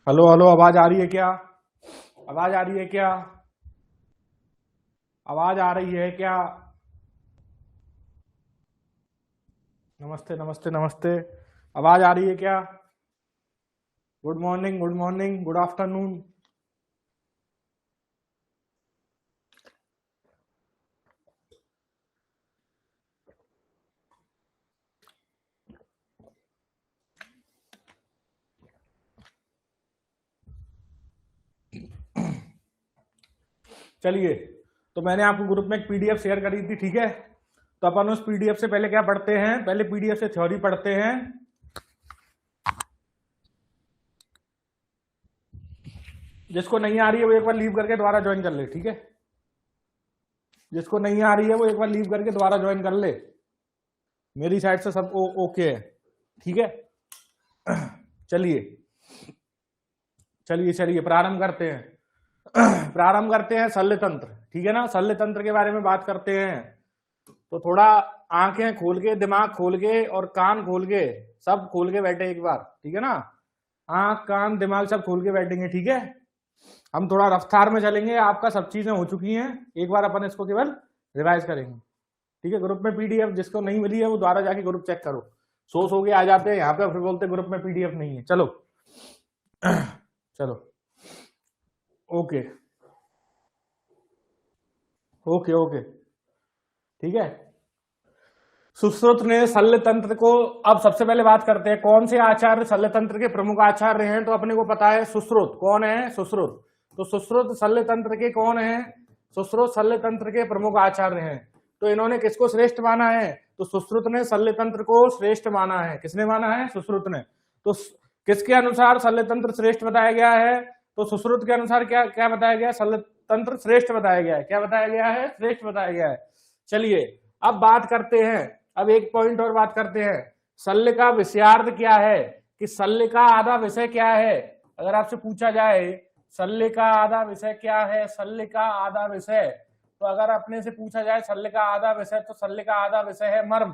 Hello hello, आवाज आ रही है क्या? आवाज आ रही है क्या? आवाज आ रही है क्या? नमस्ते नमस्ते नमस्ते। आवाज आ रही है क्या? Good morning, good morning, good afternoon. चलिए, तो मैंने आपको ग्रुप में एक पीडीएफ शेयर करी थी, ठीक है? तो अपन उस पीडीएफ से पहले क्या पढ़ते हैं? पहले पीडीएफ से थ्योरी पढ़ते हैं। जिसको नहीं आ रही है वो एक बार लीव करके दोबारा ज्वाइन कर ले, ठीक है? जिसको नहीं आ रही है वो एक बार लीव करके दोबारा ज्वाइन कर ले। मेरी साइड से सब ओके है, ठीक है? चलिए चलिए चलिए, प्रारंभ करते हैं। प्रारंभ करते हैं शल्य तंत्र, ठीक है ना? शल्य तंत्र के बारे में बात करते हैं। तो थोड़ा आंखें खोल के, दिमाग खोल के और कान खोल के, सब खोल के बैठे एक बार, ठीक है ना? आंख कान दिमाग सब खोल के बैठेंगे, ठीक है? हम थोड़ा रफ्तार में चलेंगे, आपका सब चीजें हो चुकी हैं, एक बार अपन इसको केवल रिवाइज करेंगे, ठीक है? ग्रुप में पीडीएफ जिसको नहीं मिली है वो दोबारा जाके ग्रुप चेक करो। सो के आ जाते हैं यहाँ पे, फिर बोलते ग्रुप में पीडीएफ नहीं है। चलो चलो, ओके ओके ओके, ठीक है। सुश्रुत ने शल्य तंत्र को, अब सबसे पहले बात करते हैं कौन से आचार्य शल्य तंत्र के प्रमुख आचार्य हैं। तो अपने को पता है सुश्रुत कौन है, सुश्रुत। तो सुश्रुत शल्य तंत्र के कौन है? सुश्रुत शल्य तंत्र के प्रमुख आचार्य हैं। तो इन्होंने किसको श्रेष्ठ माना है? तो सुश्रुत ने शल्य तंत्र को श्रेष्ठ माना है। किसने माना है? सुश्रुत ने। तो किसके अनुसार शल्य तंत्र श्रेष्ठ बताया गया है? तो सुश्रुत के अनुसार क्या क्या बताया गया है? शल्य तंत्र श्रेष्ठ बताया गया है। क्या बताया गया है? श्रेष्ठ बताया गया है। चलिए, अब बात करते हैं, अब एक पॉइंट और बात करते हैं। शल्य का विषयार्थ क्या है? कि शल्य का आधा विषय क्या है? अगर आपसे पूछा जाए शल्य का आधा विषय क्या है, शल्य का आधा विषय, तो अगर अपने से पूछा जाए शल्य का आधा विषय, तो शल्य का आधा विषय है मर्म।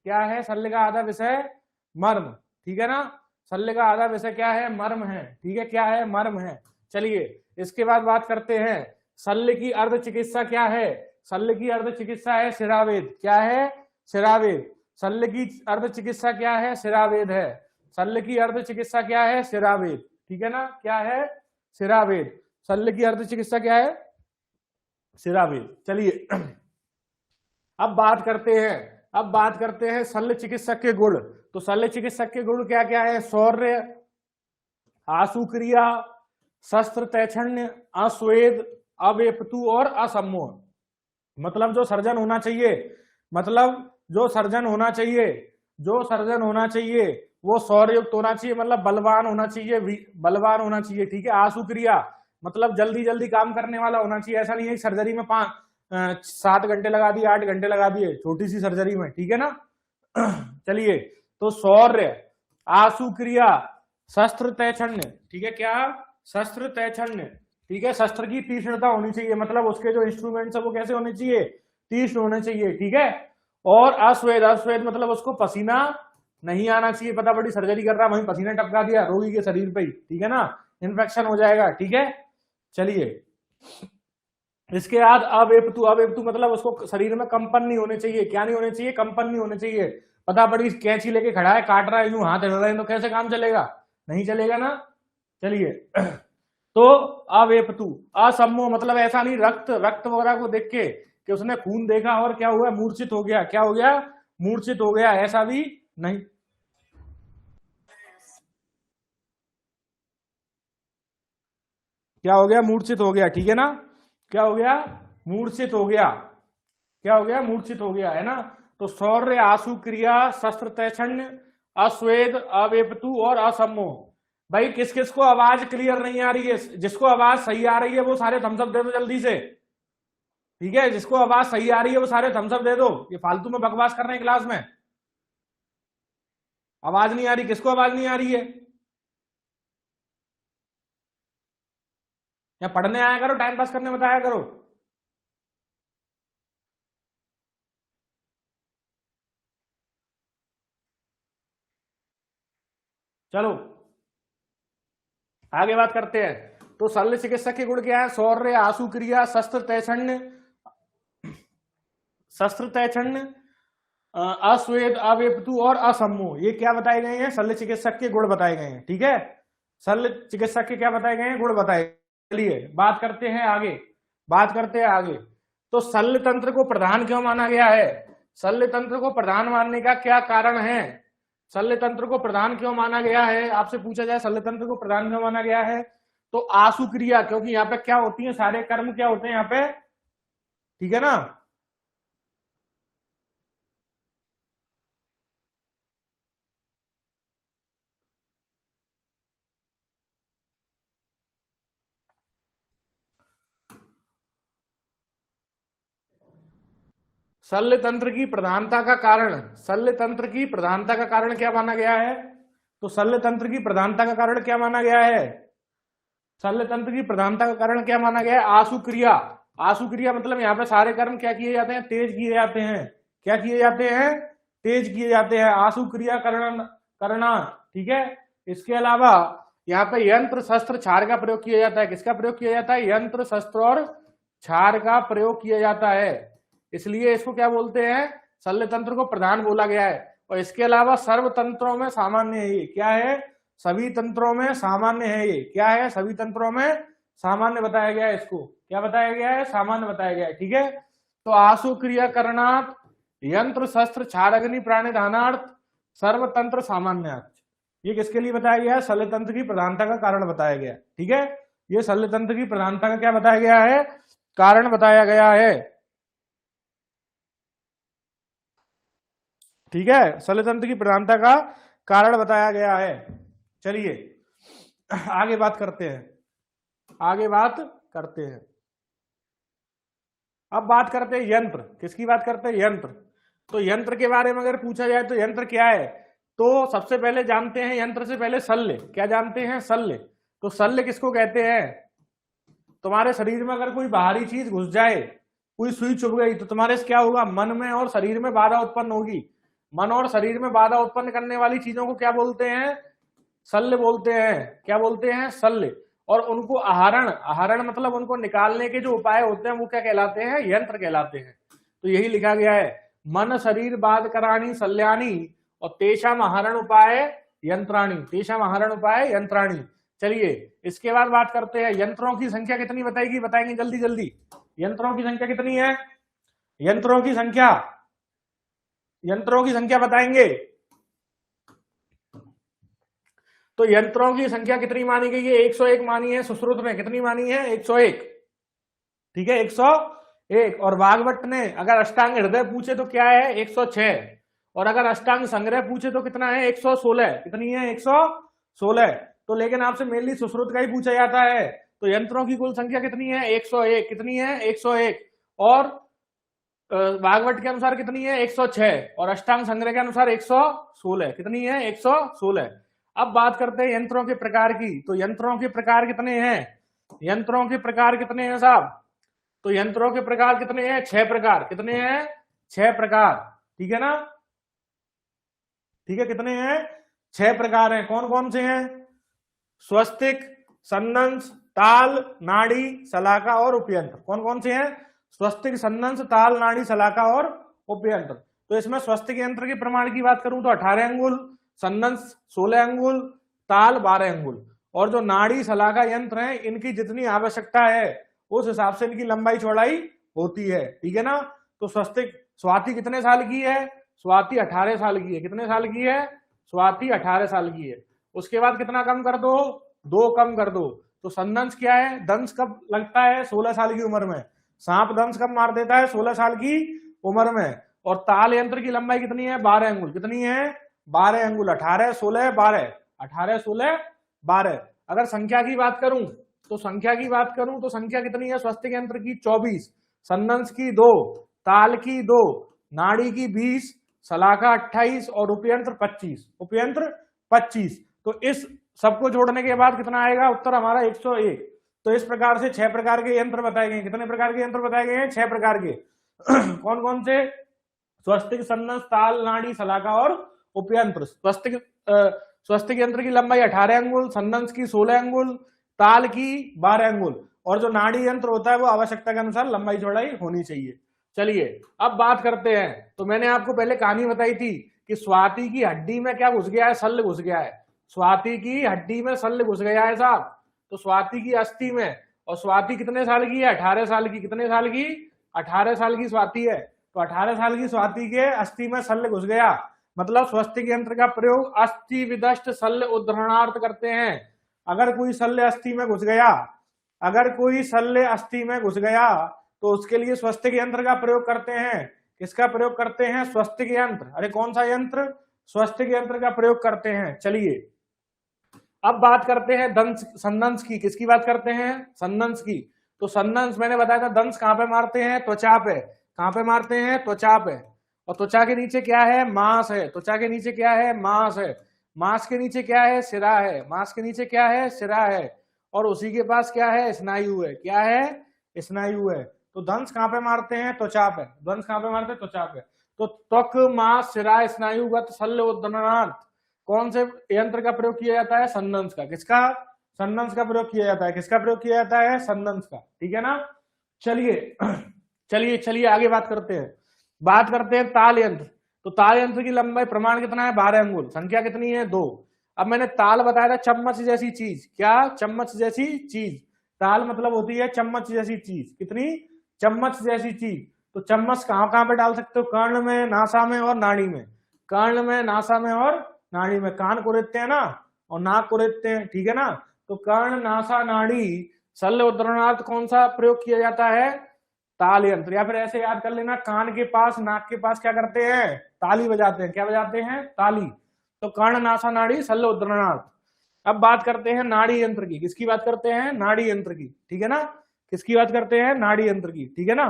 क्या है शल्य का आधा विषय? मर्म, ठीक है ना? शल्य का आधा विषय क्या है? मर्म है, ठीक है? क्या है? मर्म है। चलिए, इसके बाद बात करते हैं शल्य की अर्ध चिकित्सा क्या है? शल्य की अर्ध चिकित्सा है शिरावेद। क्या है? शिरावेद। शल्य की अर्ध चिकित्सा क्या है? शिरावेद है। शल्य की अर्ध चिकित्सा क्या है? शिरावेद, ठीक है ना? क्या है? शिरावेद। शल्य की अर्ध चिकित्सा क्या है? शिरावेद। चलिए, अब बात करते हैं शल्य चिकित्सक के गुण। तो शल्य चिकित्सक के गुण क्या क्या है? शौर्य, आशु क्रिया, शस्त्र तैक्षण्य, अस्वेद, अवेपतु और असम्मोह। मतलब जो सर्जन होना चाहिए, मतलब जो सर्जन होना चाहिए, जो सर्जन होना चाहिए वो शौर्ययुक्त होना चाहिए, मतलब बलवान होना चाहिए, बलवान होना चाहिए, ठीक है? आशु क्रिया मतलब जल्दी जल्दी काम करने वाला होना चाहिए। ऐसा नहीं है सर्जरी में 7 घंटे लगा दिए, 8 घंटे लगा दिए छोटी सी सर्जरी में, ठीक है ना? चलिए, तो शौर्य, आशु क्रिया, शस्त्र तैक्षण्य, ठीक है? क्या? शस्त्र तैक्षण्य, ठीक है? शस्त्र की तीक्ष्णता होनी चाहिए, मतलब उसके जो इंस्ट्रूमेंट्स है वो कैसे होने चाहिए? तीक्ष्ण होने चाहिए, ठीक है? और अस्वेद, अस्वेद मतलब उसको पसीना नहीं आना चाहिए। पता बड़ी सर्जरी कर रहा है, वहीं पसीना टपका दिया रोगी के शरीर पे ही, ठीक है ना? इन्फेक्शन हो जाएगा, ठीक है? चलिए, इसके बाद अवेपतु, अवेपतु मतलब उसको शरीर में कंपन नहीं होने चाहिए। क्या नहीं होने चाहिए? कंपन नहीं होने चाहिए। पता बड़ी कैंची लेके खड़ा है, काट रहा है, यूं हाथ हिल रहे हैं, तो कैसे काम चलेगा? नहीं चलेगा ना? चलिए, तो अवेपतु। असम्मोह मतलब ऐसा नहीं रक्त रक्त वगैरह को देख के कि उसने खून देखा और क्या हुआ? मूर्छित हो गया। क्या हो गया? मूर्छित हो गया, ऐसा भी नहीं। क्या हो गया? मूर्छित हो गया, ठीक है ना? क्या हो गया? मूर्छित हो गया। क्या हो गया? मूर्छित हो गया, है ना? तो शौर्य, आशु क्रिया, शस्त्र तैक्षण्य, अस्वेद, अवेपतु और असम्मोह। भाई किस किस को आवाज क्लियर नहीं आ रही है? जिसको आवाज सही आ रही है वो सारे थम्सअप दे दो जल्दी से, ठीक है? जिसको आवाज सही आ रही है वो सारे थम्सअप दे दो। ये फालतू में बकवास कर रहे हैं क्लास में। आवाज नहीं आ रही, किसको आवाज नहीं आ रही है? या पढ़ने आया करो, टाइम पास करने मत आया करो। चलो, आगे बात करते हैं। तो शल्य चिकित्सक के गुण क्या है? शौर्य, आशु क्रिया, शस्त्र तैक्षण्य, अस्वेद, अवेपतु और असम्मोह, ये क्या बताए गए हैं? शल्य चिकित्सक के गुण बताए गए हैं। ठीक है, शल्य चिकित्सक के क्या बताए गए हैं? गुण बताए। चलिए बात करते हैं आगे। तो शल्य तंत्र को प्रधान क्यों माना गया है? शल्य तंत्र को प्रधान मानने का क्या कारण है? शल्य तंत्र को प्रधान क्यों माना गया है? आपसे पूछा जाए शल्य तंत्र को प्रधान क्यों माना गया है, तो आशु क्रिया, क्योंकि यहाँ पे क्या होती है, सारे कर्म क्या होते हैं यहाँ पे, ठीक है ना। शल्य तंत्र की प्रधानता का कारण, शल्य तंत्र की प्रधानता का कारण क्या माना गया है? तो शल्य तंत्र की प्रधानता का कारण क्या माना गया है? शल्य तंत्र की प्रधानता का कारण क्या माना गया है? आशु क्रिया। आशु क्रिया मतलब यहाँ पे सारे कर्म क्या किए जाते हैं? तेज किए जाते हैं। क्या किए जाते हैं? तेज किए जाते हैं। आशु क्रिया करना, ठीक है। इसके अलावा यहाँ पे यंत्र, शस्त्र, छार का प्रयोग किया जाता है। किसका प्रयोग किया जाता है? यंत्र, शस्त्र और छार का प्रयोग किया जाता है, इसलिए इसको क्या बोलते हैं? शल्य तंत्र को प्रधान बोला गया है। और इसके अलावा सर्व तंत्रों में सामान्य है ये। क्या है? सभी तंत्रों में सामान्य है ये। क्या है? सभी तंत्रों में सामान्य बताया गया है। इसको क्या बताया गया है? सामान्य बताया गया है। ठीक है, तो आशु क्रिया करणार्थ, यंत्र, शस्त्र, छार, अग्नि, प्राणिधानार्थ, सर्व तंत्र सामान्यार्थ, ये किसके लिए बताया गया है? शल्य तंत्र की प्रधानता का कारण बताया गया। ठीक है, ये शल्य तंत्र की प्रधानता का क्या बताया गया है? कारण बताया गया है। ठीक है, शल्य तंत्र की प्रधानता का कारण बताया गया है। चलिए आगे बात करते हैं। अब बात करते हैं यंत्र। किसकी बात करते हैं? यंत्र। तो यंत्र के बारे में अगर पूछा जाए तो यंत्र क्या है, तो सबसे पहले जानते हैं यंत्र से पहले शल्य। क्या जानते हैं? शल्य। तो शल्य किसको कहते हैं? तुम्हारे शरीर में अगर कोई बाहरी चीज घुस जाए, कोई सुई चुभ गई, तो तुम्हारे से क्या होगा? मन में और शरीर में बाधा उत्पन्न होगी। मन और शरीर में बाधा उत्पन्न करने वाली चीजों को क्या बोलते हैं? शल्य बोलते हैं। क्या बोलते हैं? शल्य। और उनको आहरण मतलब उनको निकालने के जो उपाय होते हैं वो क्या कहलाते हैं? यंत्र कहलाते हैं। तो यही लिखा गया है, मन शरीर बाध कराणी शल्याणी और तेषाम आहरण उपाय यंत्राणी। तेषाम आहरण उपाय यंत्राणी। चलिए इसके बाद बात करते हैं यंत्रों की संख्या कितनी बताएंगे जल्दी जल्दी। यंत्रों की संख्या कितनी है? यंत्रों की संख्या बताएंगे। तो यंत्रों की संख्या कितनी मानी गई है? 101 मानी है सुश्रुत में। कितनी मानी है? 101। ठीक है, 101। और भागवत ने अगर अष्टांग हृदय पूछे तो क्या है? 106। और अगर अष्टांग संग्रह पूछे तो कितना है? 116। कितनी है? 116। तो लेकिन आपसे मेनली सुश्रुत का ही पूछा जाता है। तो यंत्रों की कुल संख्या कितनी है? 101। कितनी है? 101। और भागवत के अनुसार कितनी है? 106। और अष्टांग संग्रह के अनुसार 116। कितनी है? 116। अब बात करते हैं यंत्रों के प्रकार की। तो यंत्रों के प्रकार कितने हैं? यंत्रों के प्रकार कितने हैं साहब? तो यंत्रों के प्रकार कितने हैं? 6 प्रकार। कितने हैं? 6 प्रकार। ठीक है ना? ठीक है, कितने हैं? 6 प्रकार हैं। कौन कौन से हैं? स्वस्तिक, सन्नंस, ताल, नाड़ी, सलाका और उपयंत्र। कौन कौन से हैं? स्वस्तिक, सन्नंस, ताल, नाड़ी, सलाका और उपयंत्र। तो इसमें स्वस्तिक यंत्र के प्रमाण की बात करूं तो 18 अंगुल, सन्नंस 16 अंगुल, ताल 12 अंगुल। और जो नाड़ी सलाका यंत्र हैं इनकी जितनी आवश्यकता है उस हिसाब से इनकी लंबाई चौड़ाई होती है। ठीक है ना? तो स्वस्तिक, स्वाति कितने साल की है? स्वाति 18 साल की है। कितने साल की है? स्वाति 18 साल की है। उसके बाद कितना कम कर दो? 2 कम कर दो। तो सन्नंस क्या है? दंश कब लगता है? 16 साल की उम्र में। सांप दंश कब मार देता है? 16 साल की उम्र में। और ताल यंत्र की लंबाई कितनी है? 12 अंगुल। कितनी है? 12 अंगुल। 18 16 12। 18 16 12। अगर संख्या की बात करूं तो संख्या कितनी है? स्वस्तिक यंत्र की 24, सन्नंस की 2, ताल की 2, नाड़ी की 20, सलाका 28 और उपयंत्र 25। उपयंत्र 25। तो इस सबको जोड़ने के बाद कितना आएगा? उत्तर हमारा 101। तो इस प्रकार से 6 प्रकार के यंत्र बताए गए। कितने प्रकार के यंत्र बताए गए हैं? 6 प्रकार के। कौन कौन से? स्वस्तिक, सन्नंस, ताल, नाड़ी, सलाका और उपयंत्र। स्वस्तिक स्वस्तिक यंत्र की लंबाई 18 अंगुल, संदंश की 16 अंगुल, ताल की 12 अंगुल, और जो नाड़ी यंत्र होता है वो आवश्यकता के अनुसार लंबाई चौड़ाई होनी चाहिए। चलिए अब बात करते हैं। तो मैंने आपको पहले कहानी बताई थी कि स्वाति की हड्डी में क्या घुस गया है, शल्य घुस गया है। स्वाति की हड्डी में शल्य घुस गया है साहब, तो स्वाति की अस्थि में। और स्वाति कितने साल की है, 18 साल की। कितने साल की, 18 साल की स्वाति है। तो 18 साल की स्वाति के अस्थि में शल्य घुस गया, मतलब स्वस्तिक यंत्र का प्रयोग अस्थि विदष्ट शल्य उद्धरणार्थ करते हैं। अगर कोई शल्य अस्थि में घुस गया, अगर कोई शल्य अस्थि में घुस गया तो उसके लिए स्वस्तिक यंत्र का प्रयोग करते हैं। किसका प्रयोग करते हैं, स्वस्तिक यंत्र। अरे कौन सा यंत्र, स्वस्तिक यंत्र का प्रयोग करते हैं। चलिए अब बात करते हैं दंश संदंश की। किसकी बात करते हैं, संदंश की। तो संदंश मैंने बताया था, दंश कहां पे मारते हैं, त्वचा पे। कहां पे मारते हैं, त्वचा पे। और त्वचा के नीचे क्या है, मांस है। त्वचा के नीचे क्या है, मांस है। मांस के नीचे क्या है, सिरा है। मांस के नीचे क्या है, सिरा है। और उसी के पास क्या है, स्नायु है। क्या है, स्नायु है। तो दंश कहां पे मारते हैं, त्वचा पे। दंश कहां पे मारते हैं, त्वचा पे। तो त्वक मांस सिरा स्नायुगत शल्य उद्धरणार्थ कौन से यंत्र का प्रयोग किया जाता है, संदंश का। किसका, संदंश का प्रयोग किया जाता है। किसका प्रयोग किया जाता है, संदंश का। ठीक है ना। चलिए चलिए चलिए आगे बात करते हैं। बात करते हैं ताल यंत्र। तो ताल यंत्र की लंबाई प्रमाण कितना है, 12 अंगुल। संख्या कितनी है, 2। अब मैंने ताल बताया था चम्मच जैसी चीज। क्या, चम्मच जैसी चीज। ताल मतलब होती है चम्मच जैसी चीज। कितनी, चम्मच जैसी चीज। तो चम्मच कहां कहां पे डाल सकते हो, कर्ण में, नासा में और नाड़ी में। कर्ण में, नासा में और नाड़ी में। कान को रेतते हैं ना, और नाक को रेतते हैं, ठीक है ना। तो कर्ण, नासा, नाड़ी, शल्य उद्धरणार्थ कौन सा प्रयोग किया जाता है, ताल यंत्र। या फिर ऐसे याद कर लेना, कान के पास, नाक के पास क्या करते हैं, ताली बजाते हैं। क्या बजाते हैं, ताली। तो कर्ण, नासा, नाड़ी, शल्य उद्धरणार्थ। अब बात करते हैं नाड़ी यंत्र की। किसकी बात करते हैं, नाड़ी यंत्र की। ठीक है ना, किसकी बात करते हैं, नाड़ी यंत्र की। ठीक है ना।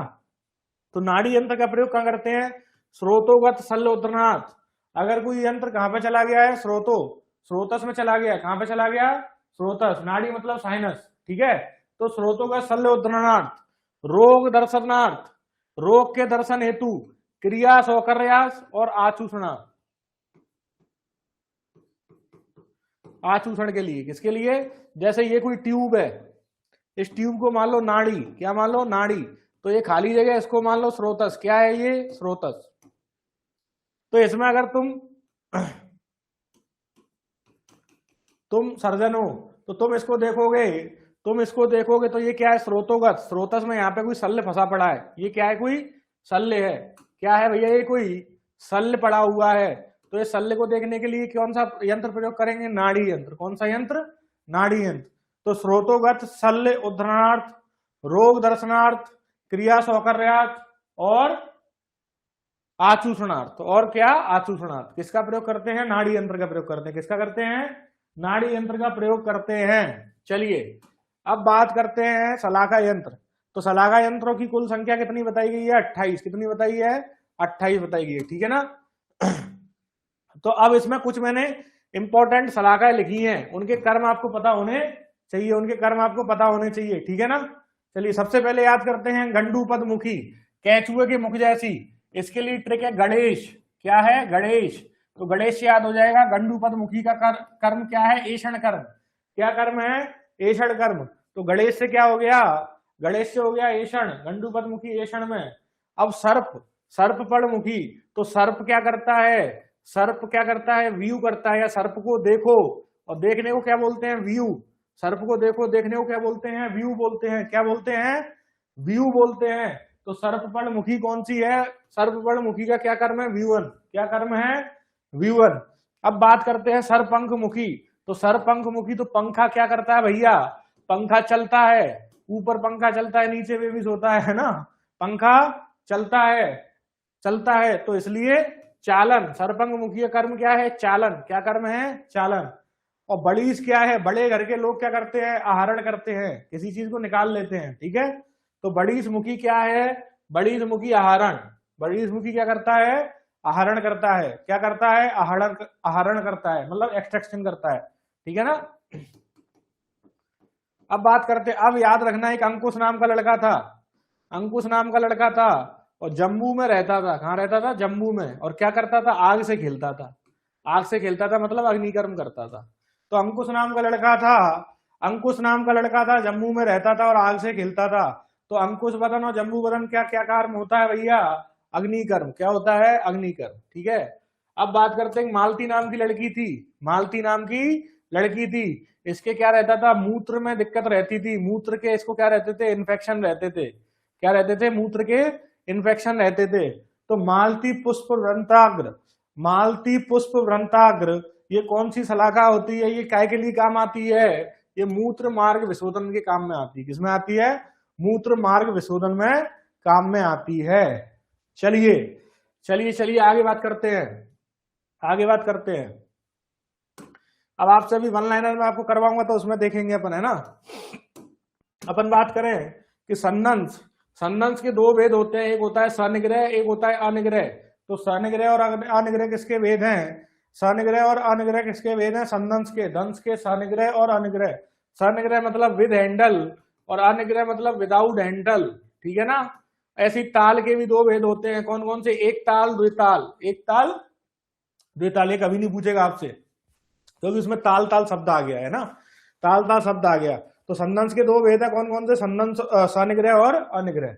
तो नाड़ी यंत्र का प्रयोग कहां करते हैं, स्रोतोगत शल्य उद्धरणार्थ। अगर कोई यंत्र कहां पे चला गया है, स्रोतस में चला गया। कहां पे चला गया, स्रोतस। नाड़ी मतलब साइनस। ठीक है। तो स्रोतोगत शल्य उद्धरणार्थ, रोग दर्शनार्थ, रोग के दर्शन हेतु, क्रिया सौकर्यास और आचूषणार्थ। आचूषण के लिए, किसके लिए, जैसे ये कोई ट्यूब है, इस ट्यूब को मान लो नाड़ी। क्या मान लो, नाड़ी। तो ये खाली जगह, इसको मान लो स्रोतस। क्या है ये, स्रोतस। तो इसमें अगर तुम सर्जन हो तो तुम इसको देखोगे तो ये क्या है, स्रोतोगत। स्रोतस में यहाँ पे कोई शल्य फंसा पड़ा है। ये क्या है, कोई शल्य है। क्या है भैया, ये कोई शल्य पड़ा हुआ है। तो ये शल्य को देखने के लिए कौन सा यंत्र प्रयोग करेंगे, नाड़ी यंत्र। कौन सा यंत्र, नाड़ी यंत्र। तो स्रोतोगत शल्य उद्धरणार्थ, रोग दर्शनार्थ, क्रिया सौकर्यार्थ और आचूषणार्थ। और क्या, आचूषणार्थ। किसका प्रयोग करते हैं, नाड़ी यंत्र का प्रयोग करते हैं। किसका करते हैं, नाड़ी यंत्र का प्रयोग करते हैं। चलिए अब बात करते हैं शलाका यंत्र। तो शलाका यंत्रों की कुल संख्या कितनी बताई गई है, 28। कितनी बताई है, 28 बताई गई है। ठीक है ना। तो अब इसमें कुछ मैंने इंपॉर्टेंट शलाकाएं लिखी हैं, उनके कर्म आपको पता होने चाहिए। उनके कर्म आपको पता होने चाहिए। ठीक है ना। चलिए सबसे पहले याद करते हैं गंडूपद मुखी, कैचुए के मुख जैसी। इसके लिए ट्रिक है गणेश। क्या है, गणेश। तो गणेश से याद हो जाएगा। गंडूपद मुखी का कर्म क्या है, ऐषण कर्म। क्या कर्म है, ऐषण कर्म। तो गणेश से क्या हो गया, गणेश से हो गया ऐषण। गंडूपद मुखी ऐषण में। अब सर्प, सर्पपद मुखी। तो सर्प क्या करता है, सर्प क्या करता है, व्यू करता है। या सर्प को देखो, और देखने को क्या बोलते हैं, व्यू। सर्प को देखो, देखने को क्या बोलते हैं, व्यू बोलते हैं। क्या बोलते हैं, व्यू बोलते हैं। तो सर्पपद मुखी कौन सी है, सर्पपद मुखी का क्या कर्म है, व्यूवन। क्या कर्म है, व्यूवन। अब बात करते हैं सर्पंख मुखी। तो सर्पंख मुखी, तो पंखा क्या करता है भैया, पंखा चलता है। ऊपर पंखा चलता है, नीचे बेबी सोता है ना। पंखा चलता है, चलता है, तो इसलिए चालन। सर्पंख मुखी का कर्म क्या है, चालन। क्या कर्म है, चालन। और बड़ीस क्या है, बड़े घर के लोग क्या करते हैं, आहरण करते हैं, किसी चीज को निकाल लेते हैं। ठीक है। तो बड़ीस मुखी क्या है, बड़ीस मुखी आहरण। बड़ीस मुखी क्या करता है, आहरण करता है। क्या करता है, आहरण करता है, मतलब एक्सट्रैक्शन करता है। ठीक है ना। अब बात करते, अब याद रखना, एक अंकुश नाम का लड़का था। अंकुश नाम का लड़का था और जम्मू में रहता था। कहां रहता था, जम्मू में। और क्या करता था, आग से खेलता था। आग से खेलता था मतलब अग्निकर्म करता था। तो अंकुश नाम का लड़का था, अंकुश नाम का लड़का था, जम्मू में रहता था और आग से खेलता था। तो अंकुश वदन और जम्बू वदन क्या क्या कर्म होता है भैया? अग्निकर्म। क्या होता है? अग्निकर्म। ठीक है। अब बात करते हैं, मालती नाम की लड़की थी, मालती नाम की लड़की थी। इसके क्या रहता था? मूत्र में दिक्कत रहती थी, मूत्र के इसको क्या रहते थे? इन्फेक्शन रहते थे। क्या रहते थे? मूत्र के इन्फेक्शन रहते थे। तो मालती पुष्प व्रंताग्र, मालती पुष्प व्रंताग्र ये कौन सी शलाका होती है? ये काय के लिए काम आती है? ये मूत्र मार्ग विशोधन के काम में आती है। किसमें आती है? मूत्र मार्ग विशोधन में काम में आती है। चलिए चलिए चलिए आगे बात करते हैं, आगे बात करते हैं। अब आपसे भी वन लाइनर में आपको करवाऊंगा तो उसमें देखेंगे अपन, है ना। अपन बात करें कि सन्नंस, सन्नंस के दो वेद होते हैं, एक होता है सनिग्रह, एक होता है अनिग्रह। तो सनिग्रह और अनिग्रह किसके वेद हैं? सनिग्रह और अनिग्रह किसके वेद हैं? सन्नंस के, दंस के सनिग्रह और अनिग्रह। सनिग्रह मतलब विद हैंडल और अनिग्रह मतलब विदाउट हैंडल। ठीक है ना। ऐसी ताल के भी दो वेद होते हैं, कौन कौन से? एक ताल, द्विताल। एक ताल, द्विताल। ये कभी नहीं पूछेगा आपसे क्योंकि उसमें ताल ताल शब्द आ गया है ना, ताल ताल शब्द आ गया। तो सन्नंस के दो वेद है, कौन कौन से? सन्नंस, सनिग्रह और अनिग्रह।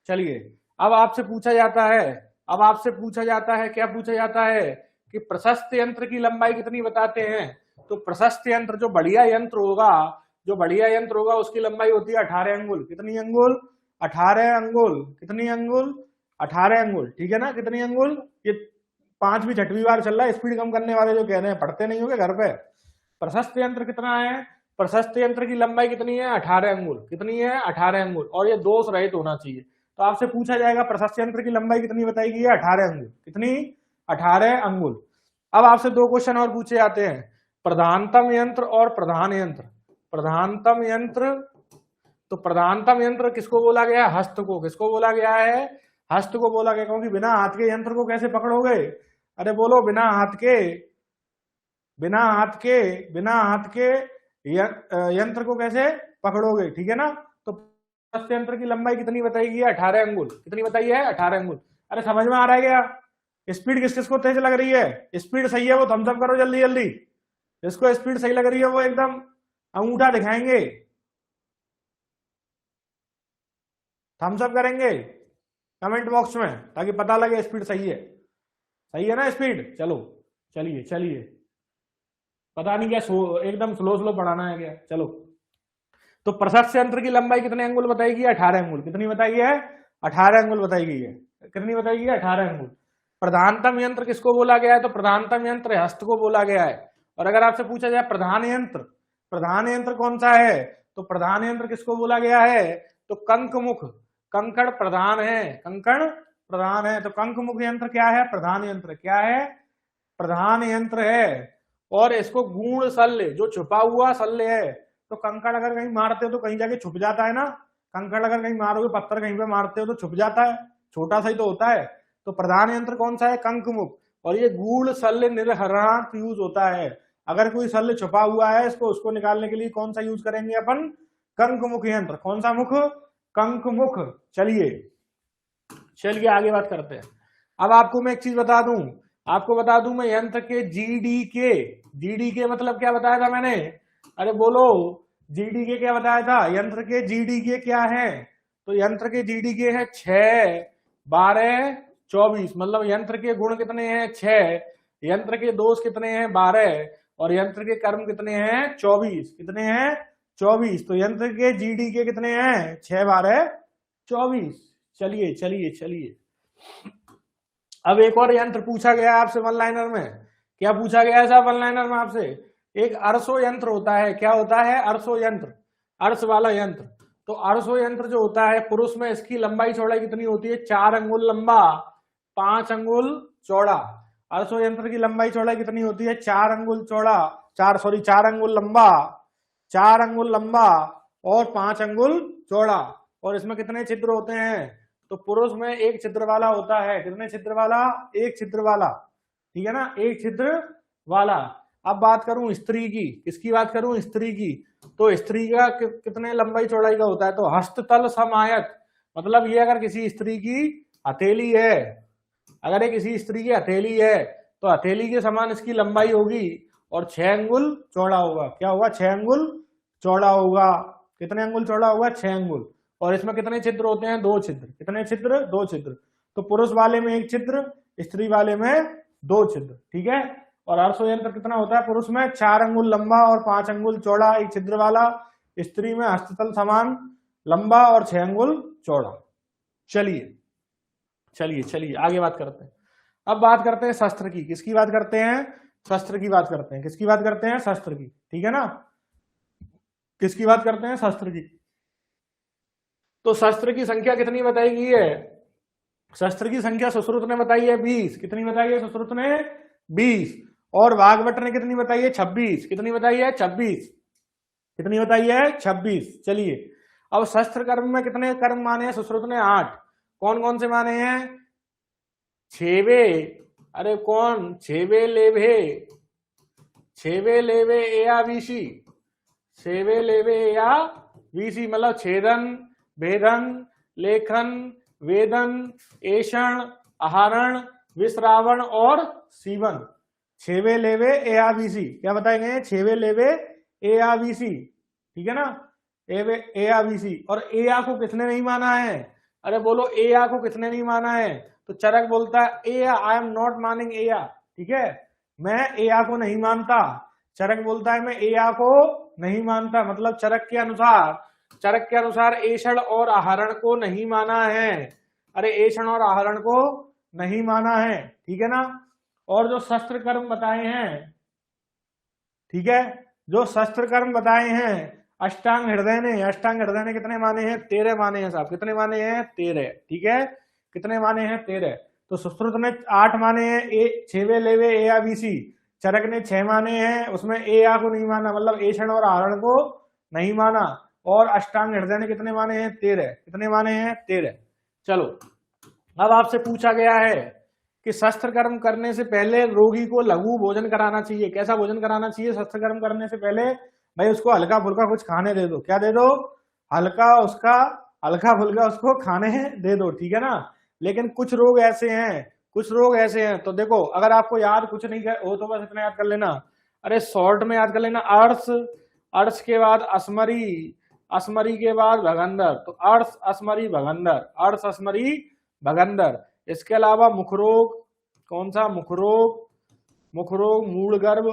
चलिए अब आपसे पूछा जाता है, अब आपसे पूछा जाता है, क्या पूछा जाता है कि प्रशस्त यंत्र की लंबाई कितनी बताते हैं? तो प्रशस्त यंत्र, जो बढ़िया यंत्र होगा, जो बढ़िया यंत्र होगा उसकी लंबाई होती है 18 अंगुल। कितनी अंगुल? 18 अंगुल। कितनी अंगुल? 18 अंगुल। ठीक है ना। कितनी अंगुल? ये 5वीं 6वीं बार चल रहा है। स्पीड कम करने वाले जो कह रहे हैं, पढ़ते नहीं होंगे घर पे। प्रशस्त यंत्र कितना है? प्रशस्त यंत्र की लंबाई कितनी है? 18 अंगुल। कितनी है? 18 अंगुल। और ये दोष रहित होना चाहिए। तो आपसे पूछा जाएगा प्रशस्त यंत्र की लंबाई कितनी बताई गई है? 18 अंगुल। कितनी? 18 अंगुल। अब आपसे दो क्वेश्चन और पूछे जाते हैं, प्रधानतम यंत्र और प्रधान यंत्र। प्रधानतम यंत्र, तो प्रधानतम यंत्र किसको बोला गया? हस्त को। किसको बोला गया है? हस्त को बोला गया। क्योंकि बिना हाथ के यंत्र को कैसे पकड़ोगे? अरे बोलो, बिना हाथ के, बिना हाथ के, बिना हाथ के यंत्र को कैसे पकड़ोगे? ठीक है ना। तो हस्त यंत्र की लंबाई कितनी बताई गई है? 18 अंगुल। कितनी बताई है? 18 अंगुल। अरे समझ में आ रहा है क्या? स्पीड किस किस को तेज लग रही है? स्पीड सही है वो थम्स अप करो जल्दी जल्दी। जिसको स्पीड सही लग रही है वो एकदम अंगूठा दिखाएंगे, थम्स अप करेंगे कमेंट बॉक्स में, ताकि पता लगे स्पीड सही है। सही है ना स्पीड? चलो चलिए चलिए, पता नहीं क्या एकदम स्लो स्लो पढ़ाना है क्या। चलो, तो प्रशस्त यंत्र की लंबाई कितने अंगुल बताई गई है? 18 अंगुल। कितनी बताई गई है? 18 अंगुल बताई गई है। कितनी बताई गई है? 18 अंगुल। प्रधानतम यंत्र किसको बोला गया है? तो प्रधानतम यंत्र हस्त को बोला गया है। और अगर आपसे पूछा जाए प्रधान यंत्र, प्रधान यंत्र कौन सा है? तो प्रधान यंत्र किसको बोला गया है? तो कंकमुख, कंकड़ प्रधान है, कंकड़ प्रधान है। तो कंकमुख यंत्र क्या है? प्रधान यंत्र। क्या है? प्रधान यंत्र है। और इसको गूढ़ शल्य, जो छुपा हुआ शल्य है, तो कंकड़ अगर कहीं मारते हो तो कहीं जाके छुप जाता है ना। कंकड़ अगर कहीं मारोगे, पत्थर कहीं पे मारते हो तो छुप जाता है, छोटा सा ही तो होता है। तो प्रधान यंत्र कौन सा है? कंकमुख। और ये गूढ़ शल्य निर्हरणार्थ यूज होता है। अगर कोई शल्य छुपा हुआ है, इसको उसको निकालने के लिए कौन सा यूज करेंगे अपन? कंकमुख यंत्र। कौन सा मुख? कंकमुख। चलिए चलिए आगे बात करते हैं। अब आपको मैं एक चीज बता दूं, आपको बता दूं मैं, यंत्र के जीडीके, जीडीके मतलब क्या बताया था मैंने? अरे बोलो, जीडीके क्या बताया था? यंत्र के जीडीके क्या है? तो यंत्र के जीडीके है 6, 12, 24। मतलब यंत्र के गुण कितने हैं? 6, यंत्र के दोष कितने हैं? 12, और यंत्र के कर्म कितने हैं? 24। कितने हैं? 24। तो यंत्र के जीडीके कितने हैं? 6, 12, 24। चलिए चलिए चलिए, अब एक और यंत्र पूछा गया आपसे वन लाइनर में। क्या पूछा गया है साहब वन लाइनर में आपसे? एक अर्सो यंत्र होता है। क्या होता है? अर्सो यंत्र, अर्स वाला यंत्र। तो अर्सो यंत्र जो होता है पुरुष में, इसकी लंबाई चौड़ाई कितनी होती है? 4 अंगुल लंबा, 5 अंगुल चौड़ा। अर्सो यंत्र की लंबाई चौड़ाई कितनी होती है? 4 अंगुल चौड़ा, 4 अंगुल लंबा, 4 अंगुल लंबा और 5 अंगुल चौड़ा। और इसमें कितने छिद्र होते हैं? तो पुरुष में एक छिद्र वाला होता है। कितने छिद्र वाला? एक छिद्र वाला। ठीक है ना, एक छिद्र वाला। अब बात करूं स्त्री की, किसकी बात करूं? स्त्री की। तो स्त्री का कितने लंबाई चौड़ाई का होता है? तो हस्ततल समायत। मतलब ये अगर किसी स्त्री की हथेली है, अगर ये किसी स्त्री की हथेली है, तो हथेली के समान इसकी लंबाई होगी और 6 अंगुल चौड़ा होगा। क्या होगा? 6 अंगुल चौड़ा होगा। कितने अंगुल चौड़ा होगा? 6 अंगुल। और इसमें कितने छिद्र होते हैं? 2 छिद्र। कितने छिद्र? 2 छिद्र। तो पुरुष वाले में 1 छिद्र, स्त्री वाले में 2 छिद्र। ठीक है। और अर्धस्वयंत्र कितना होता है? पुरुष में 4 अंगुल लंबा और 5 अंगुल चौड़ा, 1 छिद्र वाला। स्त्री में हस्ततल समान लंबा और 6 अंगुल चौड़ा। चलिए चलिए चलिए आगे बात करते हैं। अब बात करते हैं शस्त्र की। किसकी बात करते हैं? शस्त्र की बात करते हैं। किसकी बात करते हैं? शस्त्र की। ठीक है ना। किसकी बात करते हैं? शस्त्र की। तो शस्त्र की संख्या कितनी बताई गई है? शस्त्र की संख्या सुश्रुत ने बताई है 20। कितनी बताई है सुश्रुत ने? 20। और वाग्भट ने कितनी बताई है? 26। कितनी बताई है? 26। कितनी बताई है? 26। चलिए अब शस्त्र कर्म में कितने कर्म माने हैं सुश्रुत ने? 8। कौन कौन से माने हैं? छेवे, अरे कौन? छेवे लेवे, छेवे लेवे या वीसी, छेवे लेवे या वीसी मतलब छेदन, भेदन, लेखन, वेदन, ऐषण, आहरण, विश्रावण और सीवन। छेवे लेवे या वीसी क्या बताए गए? छेवे लेवे या वीसी। ठीक है ना। ए वीसी। और ए को किसने नहीं माना है? अरे बोलो ए को किसने नहीं माना है? तो चरक बोलता है ए आई एम नॉट मानिंग ए। ठीक है, मैं ए को नहीं मानता। चरक बोलता है मैं ए को नहीं मानता। मतलब चरक के अनुसार ऐषण और आहरण को नहीं माना है। अरे ऐषण और आहरण को नहीं माना है। ठीक है ना। और जो शस्त्र कर्म बताए हैं, ठीक है, जो शस्त्र कर्म बताए हैं अष्टांग हृदय ने कितने माने हैं? 13 माने हैं साहब। कितने माने हैं? 13। ठीक है, कितने माने हैं? 13। तो सुश्रुत ने 8 माने हैं, छेवे लेवे ए या बीसी। चरक ने 6 माने हैं, उसमें ए या को नहीं माना, मतलब ऐषण और आहरण को नहीं माना। और अष्टांग हृदय ने कितने माने हैं? 13। कितने माने हैं? 13। चलो अब आपसे पूछा गया है कि शस्त्र कर्म करने से पहले रोगी को लघु भोजन कराना चाहिए। कैसा भोजन कराना चाहिए शस्त्र कर्म करने से पहले? भाई उसको हल्का फुल्का कुछ खाने दे दो। क्या दे दो? हल्का फुल्का उसको खाने दे दो। ठीक है ना। लेकिन कुछ रोग ऐसे हैं, तो देखो अगर आपको याद कुछ नहीं हो तो बस इतना याद कर लेना। अरे शॉर्ट में याद कर लेना। अर्श के बाद असमरी के बाद भगंदर। तो अर्श असमरी भगंदर। इसके अलावा मुखरोग। कौन सा? मुखरोग, मूलगर्भ,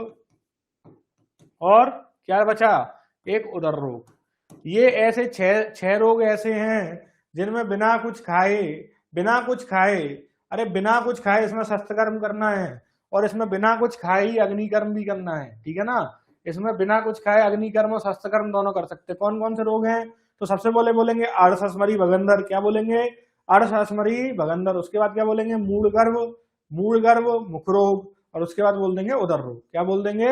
और क्या बचा? एक उदर रोग। ये ऐसे छह रोग ऐसे हैं जिनमें बिना कुछ खाए अरे बिना कुछ खाए इसमें शस्त्र कर्म करना है। और इसमें बिना कुछ खाए ही अग्निकर्म भी करना है। ठीक है ना। इसमें बिना कुछ खाए अग्निकर्म और शस्त्र कर्म दोनों कर सकते हैं। कौन कौन से रोग हैं? तो सबसे पहले बोलेंगे अर्श असमरी भगंदर। क्या बोलेंगे? अर्श असमरी भगंदर। उसके बाद क्या बोलेंगे? मूलगर्भ मुखरोग। और उसके बाद बोल देंगे उदर रोग। क्या बोल देंगे?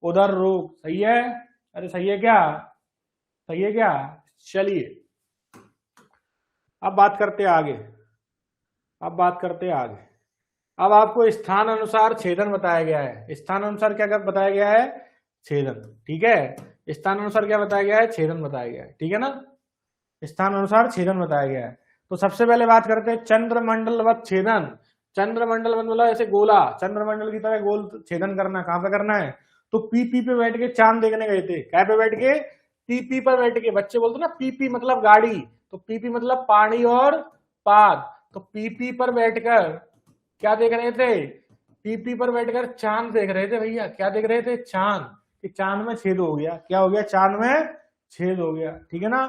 उदर रोग। सही है? अरे सही है क्या? चलिए अब बात करते आगे। अब आपको स्थान अनुसार छेदन बताया गया है। स्थान अनुसार क्या बताया गया है? छेदन। ठीक है, स्थान अनुसार क्या बताया गया है? छेदन बताया गया है। ठीक है ना। स्थान अनुसार छेदन बताया गया है। तो सबसे पहले बात करते हैं चंद्रमंडलवत छेदन। चंद्रमंडल मतलब ऐसे गोला, चंद्रमंडल की तरह गोल छेदन करना। कहां पे करना है? तो पीपी पे बैठ के चांद देखने गए थे। क्या पे बैठ के? पीपी पर बैठ के। बच्चे बोलते ना पीपी मतलब गाड़ी, तो पीपी मतलब पानी और पाद। तो पीपी पर बैठकर क्या देख रहे थे? पीपी पर बैठकर चांद देख रहे थे भैया। क्या देख रहे थे? चांद। कि चांद में छेद हो गया। क्या हो गया? चांद में छेद हो गया। ठीक है ना।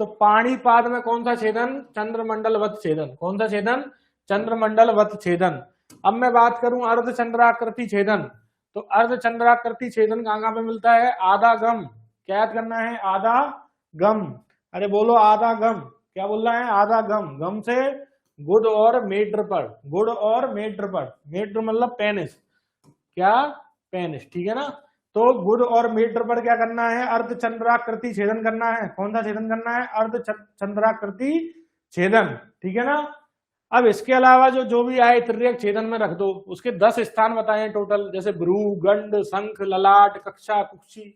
तो पाणीपाद में कौन सा छेदन? चंद्रमंडलवत छेदन। कौन सा छेदन? चंद्रमंडलवत छेदन। अब मैं बात करूं अर्धचंद्राकृति छेदन। तो अर्धचंद्राकृति छेदन कहां पे मिलता है? आधा गम। क्या याद करना है? आधा गम। अरे बोलो आधा गम। क्या बोलना है? आधा गम। गम से गुड और मेड्र पर। मेड्र मतलब पेनिस। क्या? पेनिस। ठीक है ना। तो गुड और मेड्र पर क्या करना है? अर्धचंद्राकृति छेदन करना है। कौन सा छेदन करना है? अर्धचंद्राकृति छेदन। ठीक है ना। अब इसके अलावा जो भी आए तिर्यक छेदन में रख दो। उसके 10 स्थान बताए टोटल, जैसे भ्रू, गंड, शंख, ललाट, कक्षा, कुक्षी,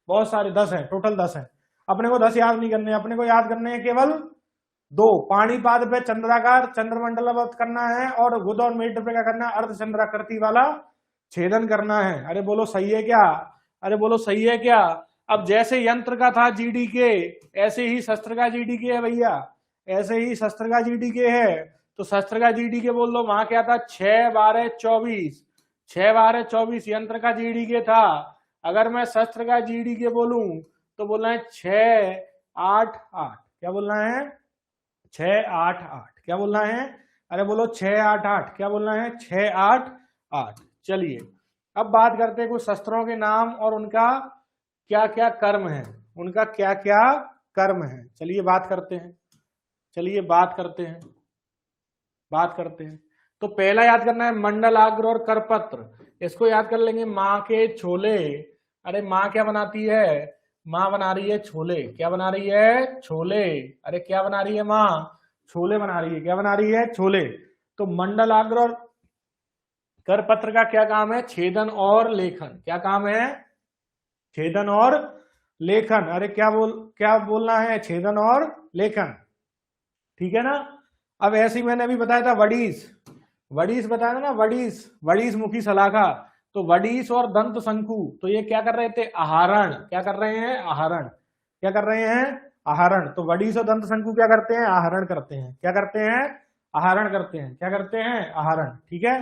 बहुत सारे 10 हैं, टोटल 10 हैं। अपने को 10 याद नहीं करने, अपने को याद करने हैं केवल 2। पाणीपाद पे चंद्राकार चंद्रमंडलवत करना है, और गुद और मेड्र पे क्या करना है? अर्धचंद्राकृति वाला छेदन करना है। अरे बोलो सही है क्या? अरे बोलो सही है क्या? अब जैसे यंत्र का था GDK, ऐसे ही शस्त्र का GDK है भैया, ऐसे ही शस्त्र का GDK है। तो शस्त्र का GDK बोल लो, वहां क्या था? 6 12 24, 6 12 24 यंत्र का GDK था। अगर मैं शस्त्र का GDK बोलूं तो बोलना है 6 8 8। क्या बोलना है? 6 8 8। क्या बोलना है? अरे बोलो 6 8 8। क्या बोलना है? 6 8 8। चलिए अब बात करते हैं कुछ शस्त्रों के नाम और उनका क्या क्या कर्म है, उनका क्या क्या कर्म है। चलिए बात करते हैं, चलिए बात करते हैं, बात करते हैं। तो पहला याद करना है मंडलाग्र और करपत्र, इसको याद कर लेंगे। माँ के छोले। अरे माँ क्या बनाती है? माँ बना रही है छोले। क्या बना रही है? छोले। अरे क्या बना रही है माँ? छोले बना रही है। क्या बना रही है? छोले। तो मंडलाग्र और करपत्र का क्या काम है? छेदन और लेखन। क्या काम है? छेदन और लेखन। अरे क्या बोलना है? छेदन और लेखन। ठीक है ना? अब ऐसे ही मैंने अभी बताया था वडीस, वडीस बताया ना, वडीस, वडीस मुखी सलाखा। तो वडीस और दंत शंकु, तो ये क्या कर रहे थे? आहरण। क्या कर रहे हैं? आहरण। क्या कर रहे हैं? आहरण। तो वडीस और दंत शंकु क्या करते हैं? आहरण करते हैं। क्या करते हैं? आहरण करते हैं। क्या करते हैं? आहरण। ठीक है।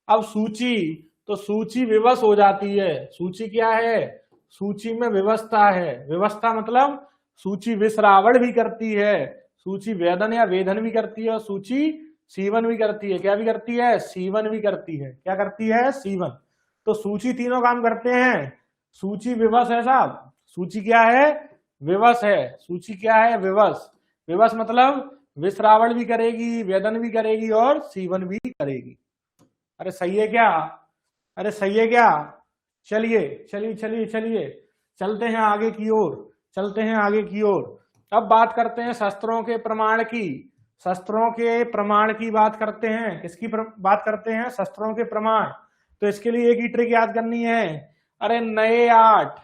अब सूची, तो सूची विवश हो जाती है। सूची क्या है? सूची में व्यवस्था है। व्यवस्था मतलब सूची विश्रावण भी करती है, सूची वेदन या वेदन भी करती है, और सूची सीवन भी करती है। क्या भी करती है? सीवन भी करती है। क्या करती है? सीवन। तो सूची तीनों काम करते हैं। सूची विवश है साहब। सूची क्या है? विवश है। सूची क्या है? विवश। विवश मतलब विश्रावण भी करेगी, वेदन भी करेगी और सीवन भी करेगी। अरे सही है क्या? अरे सही है क्या? चलिए चलिए चलिए चलिए चलते हैं आगे की ओर, चलते हैं आगे की ओर। अब बात करते हैं शस्त्रों के प्रमाण की। शस्त्रों के प्रमाण की बात करते हैं। किसकी बात करते हैं? शस्त्रों के प्रमाण। तो इसके लिए एक ही ट्रिक याद करनी है। अरे नए 8,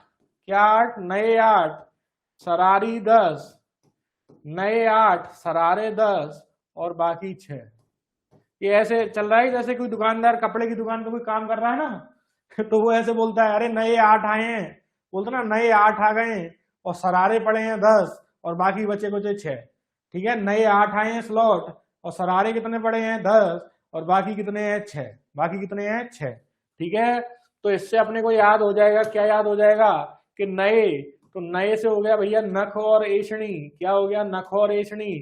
क्या 8? नए 8 सरारी 10, नए 8 सरारे 10 और बाकी 6। ये ऐसे चल रहा है जैसे कोई दुकानदार कपड़े की दुकान पे कोई काम कर रहा है ना तो वो ऐसे बोलता है, अरे नए 8 आए हैं, बोलते ना नए 8 आ गए और सरारे पड़े हैं 10 और बाकी बचे कुछ 6। ठीक है, नए 8 आए हैं स्लॉट और सरारे कितने पड़े हैं? 10 और बाकी कितने हैं? 6। बाकी कितने हैं? 6। ठीक है, तो इससे अपने को याद हो जाएगा, क्या याद हो जाएगा कि नए, तो नए से हो गया भैया नख और एषणी। क्या हो गया? नख और एषणी।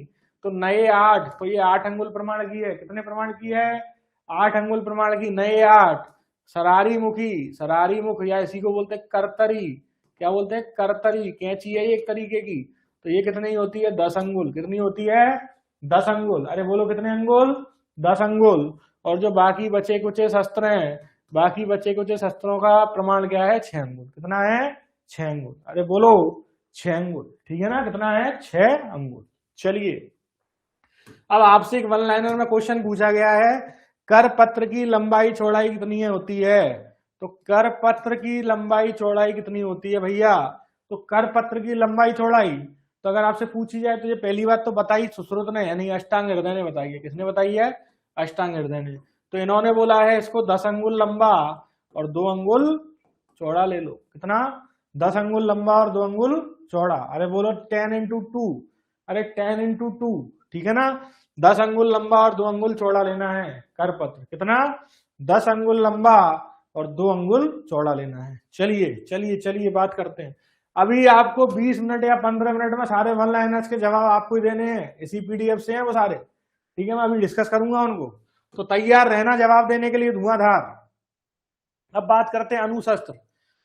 तो नए 8, तो ये 8 अंगुल प्रमाण की है। कितने प्रमाण की है? 8 अंगुल प्रमाण की। नए 8 सरारी मुखी, सरारी मुख या इसी को बोलते हैं करतरी। क्या बोलते हैं? करतरी। कैंची है ये एक तरीके की। तो ये कितनी होती है? 10 अंगुल। कितनी होती है? 10 अंगुल। अरे बोलो कितने अंगुल? 10 अंगुल। और जो बाकी बचे कुछ शस्त्र हैं, बाकी बचे कुछ शस्त्रों का प्रमाण क्या है? 6 अंगुल। कितना है? 6 अंगुल। अरे बोलो 6 अंगुल। ठीक है ना? कितना है? 6 अंगुल। चलिए अब आपसे एक वन लाइनर में क्वेश्चन पूछा गया है, कर पत्र की लंबाई चौड़ाई कितनी होती है? तो कर पत्र की लंबाई चौड़ाई कितनी होती है भैया? तो कर पत्र की लंबाई चौड़ाई, तो अगर आपसे पूछी जाए तो ये पहली बात तो बताई सुश्रुत ने, यानी अष्टांग हृदय ने बताई है। किसने बताई है? अष्टांग हृदय ने। तो इन्होंने बोला है इसको 10 अंगुल लंबा और 2 अंगुल चौड़ा ले लो। कितना? 10 अंगुल लंबा और 2 अंगुल चौड़ा। अरे बोलो 10 इंटू 2। अरे 10 इंटू 2। ठीक है ना? 10 अंगुल लंबा और 2 अंगुल चौड़ा लेना है करपत्र। कितना? 10 अंगुल लंबा और 2 अंगुल चौड़ा लेना है। चलिए चलिए चलिए बात करते हैं। अभी आपको 20 मिनट या 15 मिनट में सारे वन लाइनर्स के जवाब आपको ही देने हैं, इसी पीडीएफ से हैं वो सारे। ठीक है, मैं अभी डिस्कस करूंगा उनको, तो तैयार रहना जवाब देने के लिए धुआंधार। अब बात करते हैं अणुशस्त्र।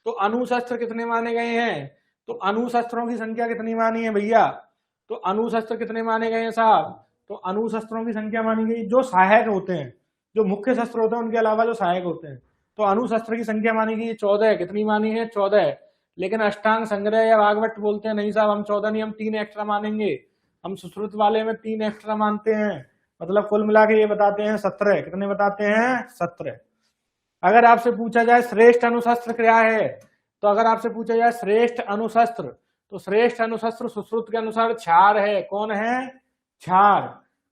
तो अणुशस्त्र कितने माने गए हैं? तो अणुशस्त्रों की संख्या कितनी मानी है भैया? तो अणुशस्त्र कितने माने गए हैं साहब? तो अणुशस्त्रों की संख्या मानी गई जो सहायक होते हैं, जो मुख्य शस्त्र होते हैं उनके अलावा जो सहायक होते हैं। तो अणुशस्त्र की संख्या मानी गई 14। कितनी मानी है? 14। लेकिन अष्टांग संग्रह या भागवत बोलते हैं नहीं साहब, हम 14 नहीं, हम 3 एक्स्ट्रा मानेंगे। हम सुश्रुत वाले में 3 एक्स्ट्रा मानते हैं, मतलब कुल मिला के ये बताते हैं 17। कितने बताते हैं? 17। अगर आपसे पूछा जाए श्रेष्ठ अणुशस्त्र क्या है, तो अगर आपसे पूछा जाए श्रेष्ठ अणुशस्त्र, तो श्रेष्ठ अणुशस्त्र सुश्रुत के अनुसार क्षार है। कौन है? क्षार।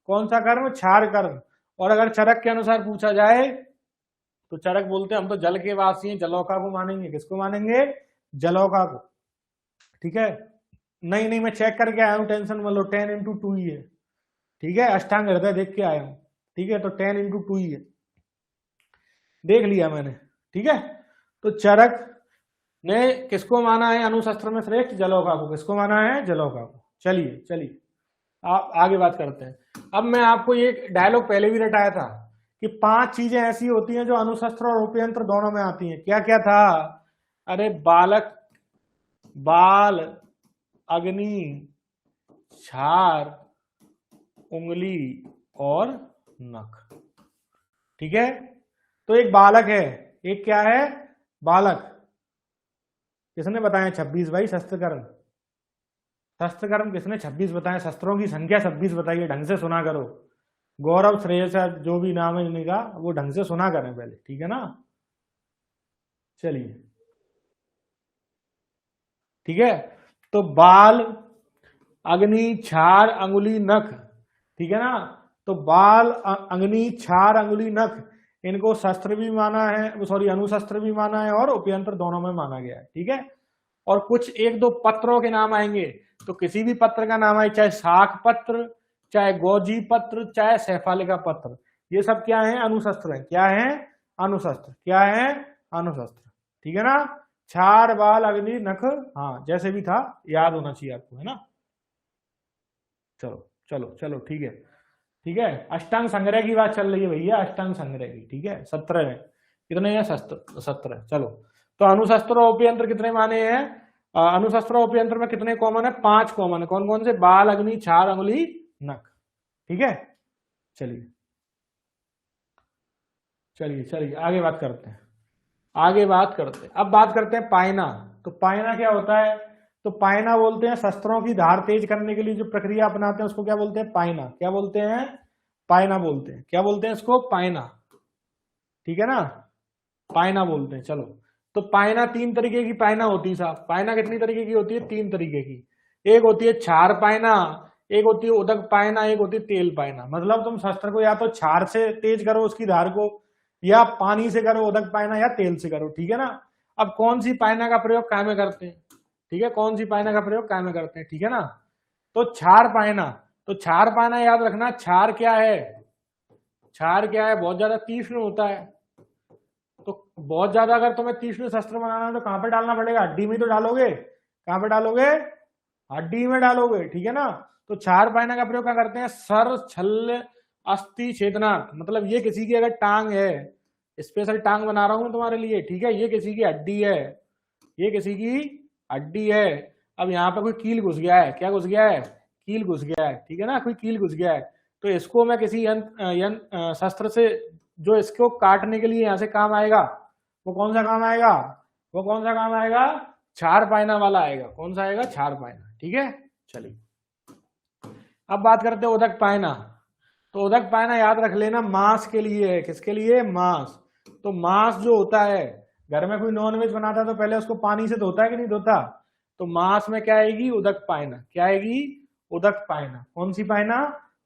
कौन सा कर्म? क्षार कर्म। और अगर चरक के अनुसार पूछा जाए तो चरक बोलते हैं हम तो जल के वासी हैं, जलौका को मानेंगे। किसको मानेंगे? जलौका को। ठीक है, नहीं नहीं मैं चेक करके आया हूँ, टेंशन मत लो, 10x2 ही है। ठीक है, अष्टांग हृदय देख के आया हूँ। ठीक है, तो 10x2 ही है, देख लिया मैंने। ठीक है, तो चरक ने किसको माना है अनुशस्त्र में श्रेष्ठ? जलौका को। किसको माना है? जलौका को। चलिए चलिए आप आगे बात करते हैं। अब मैं आपको ये डायलॉग पहले भी रटाया था कि 5 चीजें ऐसी होती हैं जो अनुशस्त्र और उभयंत्र दोनों में आती हैं। क्या क्या था? अरे बालक, बाल, अग्नि, छार, उंगली और नख। ठीक है, तो एक बालक है, एक क्या है? बालक। किसने बताया 26 भाई? शस्त्रकर्म। शस्त्रकर्म किसने 26 बताया? शस्त्रों की संख्या 26 बताइए, ढंग से सुना करो। गौरव, श्रेयस, जो भी नाम है इनका, वो ढंग से सुना करें पहले। ठीक है ना? चलिए, ठीक है, तो बाल, अग्नि, छार, अंगुली, नख। ठीक है ना? तो बाल, अग्नि, छार, अंगुली, नख, इनको शस्त्र भी माना है, सॉरी अनुशस्त्र भी माना है और उपयंत्र दोनों में माना गया है। ठीक है, और कुछ 1-2 पत्रों के नाम आएंगे, तो किसी भी पत्र का नाम आए, चाहे शाक पत्र, चाहे गोजी पत्र, चाहे सैफालिका पत्र, ये सब क्या है? अनुशस्त्र है। क्या है? अनुशस्त्र। क्या है? अनुशस्त्र। ठीक है ना? छार, बाल, अग्नि, नख, हाँ जैसे भी था याद होना चाहिए आपको, है ना? चलो चलो चलो, ठीक है। ठीक है, अष्टांग संग्रह की बात चल रही है भैया, अष्टांग संग्रह की। ठीक है, 17 है। कितने हैं? 17। चलो, तो अनुशस्त्र और उपयंत्र कितने माने हैं? अनुशस्त्र और उपयंत्र में कितने कॉमन है? 5 कॉमन है। कौन कौन से? बाल, अग्नि, छार, अंगुली, नख। ठीक है, चलिए चलिए चलिए आगे बात करते हैं। आगे बात करते हैं, अब बात करते हैं पायना। तो पायना क्या होता है? तो पायना बोलते हैं शस्त्रों की धार तेज करने के लिए जो प्रक्रिया अपनाते हैं उसको क्या बोलते हैं? पायना। क्या बोलते हैं? पायना बोलते हैं। क्या बोलते हैं इसको? पायना। ठीक है ना? पायना बोलते हैं। चलो, तो पायना 3 तरीके की पायना होती है साहब। पायना कितनी तरीके की होती है? 3 तरीके की। एक होती है छार पायना, एक होती है उदक पायना, एक होती है तेल पायना। मतलब तुम शस्त्र को या तो छार से तेज करो उसकी धार को, या पानी से करो उदक पायना, या तेल से करो। ठीक है ना? अब कौन सी पायना का प्रयोग काय में करते हैं? ठीक है, कौन सी पायना का प्रयोग काय में करते हैं? ठीक है ना? तो छार पायना। तो छार पायना याद रखना, छार क्या है? छार क्या है? बहुत ज्यादा तीक्ष्ण होता है। तो बहुत ज्यादा अगर तुम्हें तीक्ष्ण शस्त्र बनाना है तो कहां पे डालना पड़ेगा? हड्डी में तो डालोगे। कहां पे डालोगे? हड्डी में डालोगे। ठीक है ना? तो छार पायना का प्रयोग क्या करते हैं? सर, छल्ल, अस्थि छेदनार्थ। मतलब ये किसी की अगर टांग है, स्पेशल टांग बना रहा हूं तुम्हारे लिए, ठीक है, ये किसी की हड्डी है, ये किसी की हड्डी है। अब यहाँ पे कोई कील घुस गया है। क्या घुस गया है? कील घुस गया है। ठीक है ना? कोई कील घुस गया है, तो इसको मैं किसी शस्त्र से, जो इसको काटने के लिए यहाँ से काम आएगा, वो कौन सा काम आएगा? वो कौन सा काम आएगा? छार पायना वाला आएगा। कौन सा आएगा? छार पायना। ठीक है, चलिए अब बात करते हैं उदक पायना। तो उदक पायना याद रख लेना, मांस के लिए है। किसके लिए? मांस। तो मांस जो होता है, घर में कोई नॉनवेज बनाता है तो पहले उसको पानी से धोता है कि नहीं धोता? तो मांस में क्या आएगी? उदक पायना। क्या आएगी? उदक पायना। कौन सी पायना?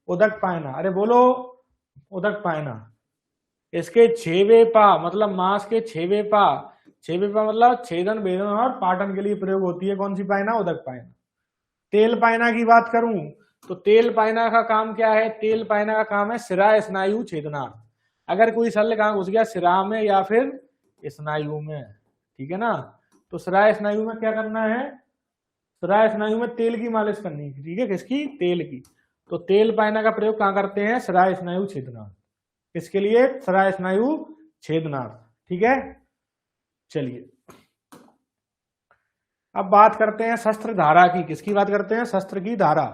उदक पायना। अरे बोलो, उदक पायना। इसके 6वें पा, मतलब मांस के 6वें पा, 6वें पा मतलब छेदन, भेदन और पाटन के लिए प्रयोग होती है। कौन सी पायना? उदक पायना। तेल पायना की बात करूं तो तेल पायना का काम क्या है? तेल पायना का काम है सिरा स्नायु छेदनार्थ। अगर कोई शल्य कहां घुस गया? सिरा में या फिर स्नायु में। ठीक है ना? तो सिरा स्नायु में क्या करना है? सिरा स्नायु में तेल की मालिश करनी है। ठीक है, किसकी? तेल की। तो तेल पायना का प्रयोग कहां करते हैं? सिरा स्नायु छेदनार्थ। किसके लिए? सिरा स्नायु छेदनार्थ। ठीक है, चलिए अब बात करते हैं शस्त्र धारा की। किसकी बात करते हैं? शस्त्र की धारा।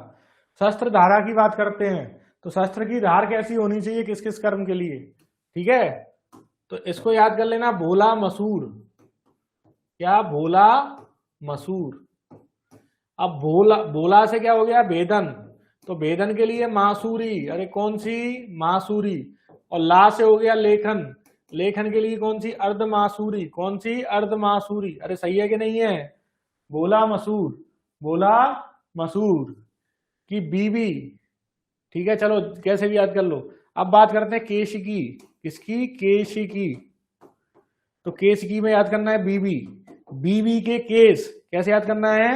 शस्त्र धारा की बात करते हैं, तो शस्त्र की धार कैसी होनी चाहिए किस किस कर्म के लिए? ठीक है, तो इसको याद कर लेना, भोला मसूर। क्या? भोला मसूर। अब भोला, भोला से क्या हो गया? भेदन। तो भेदन के लिए मासूरी। अरे कौन सी? मासूरी। और ला से हो गया लेखन। लेखन के लिए कौन सी? अर्ध मासूरी। कौन सी? अर्ध मासूरी। अरे सही है कि नहीं है? बोला मसूर, बोला मसूर की बीवी। ठीक है, चलो कैसे भी याद कर लो। अब बात करते हैं केश की। किसकी? केश की। तो केसिकी में याद करना है बीबी, बीबी के केस, कैसे याद करना है,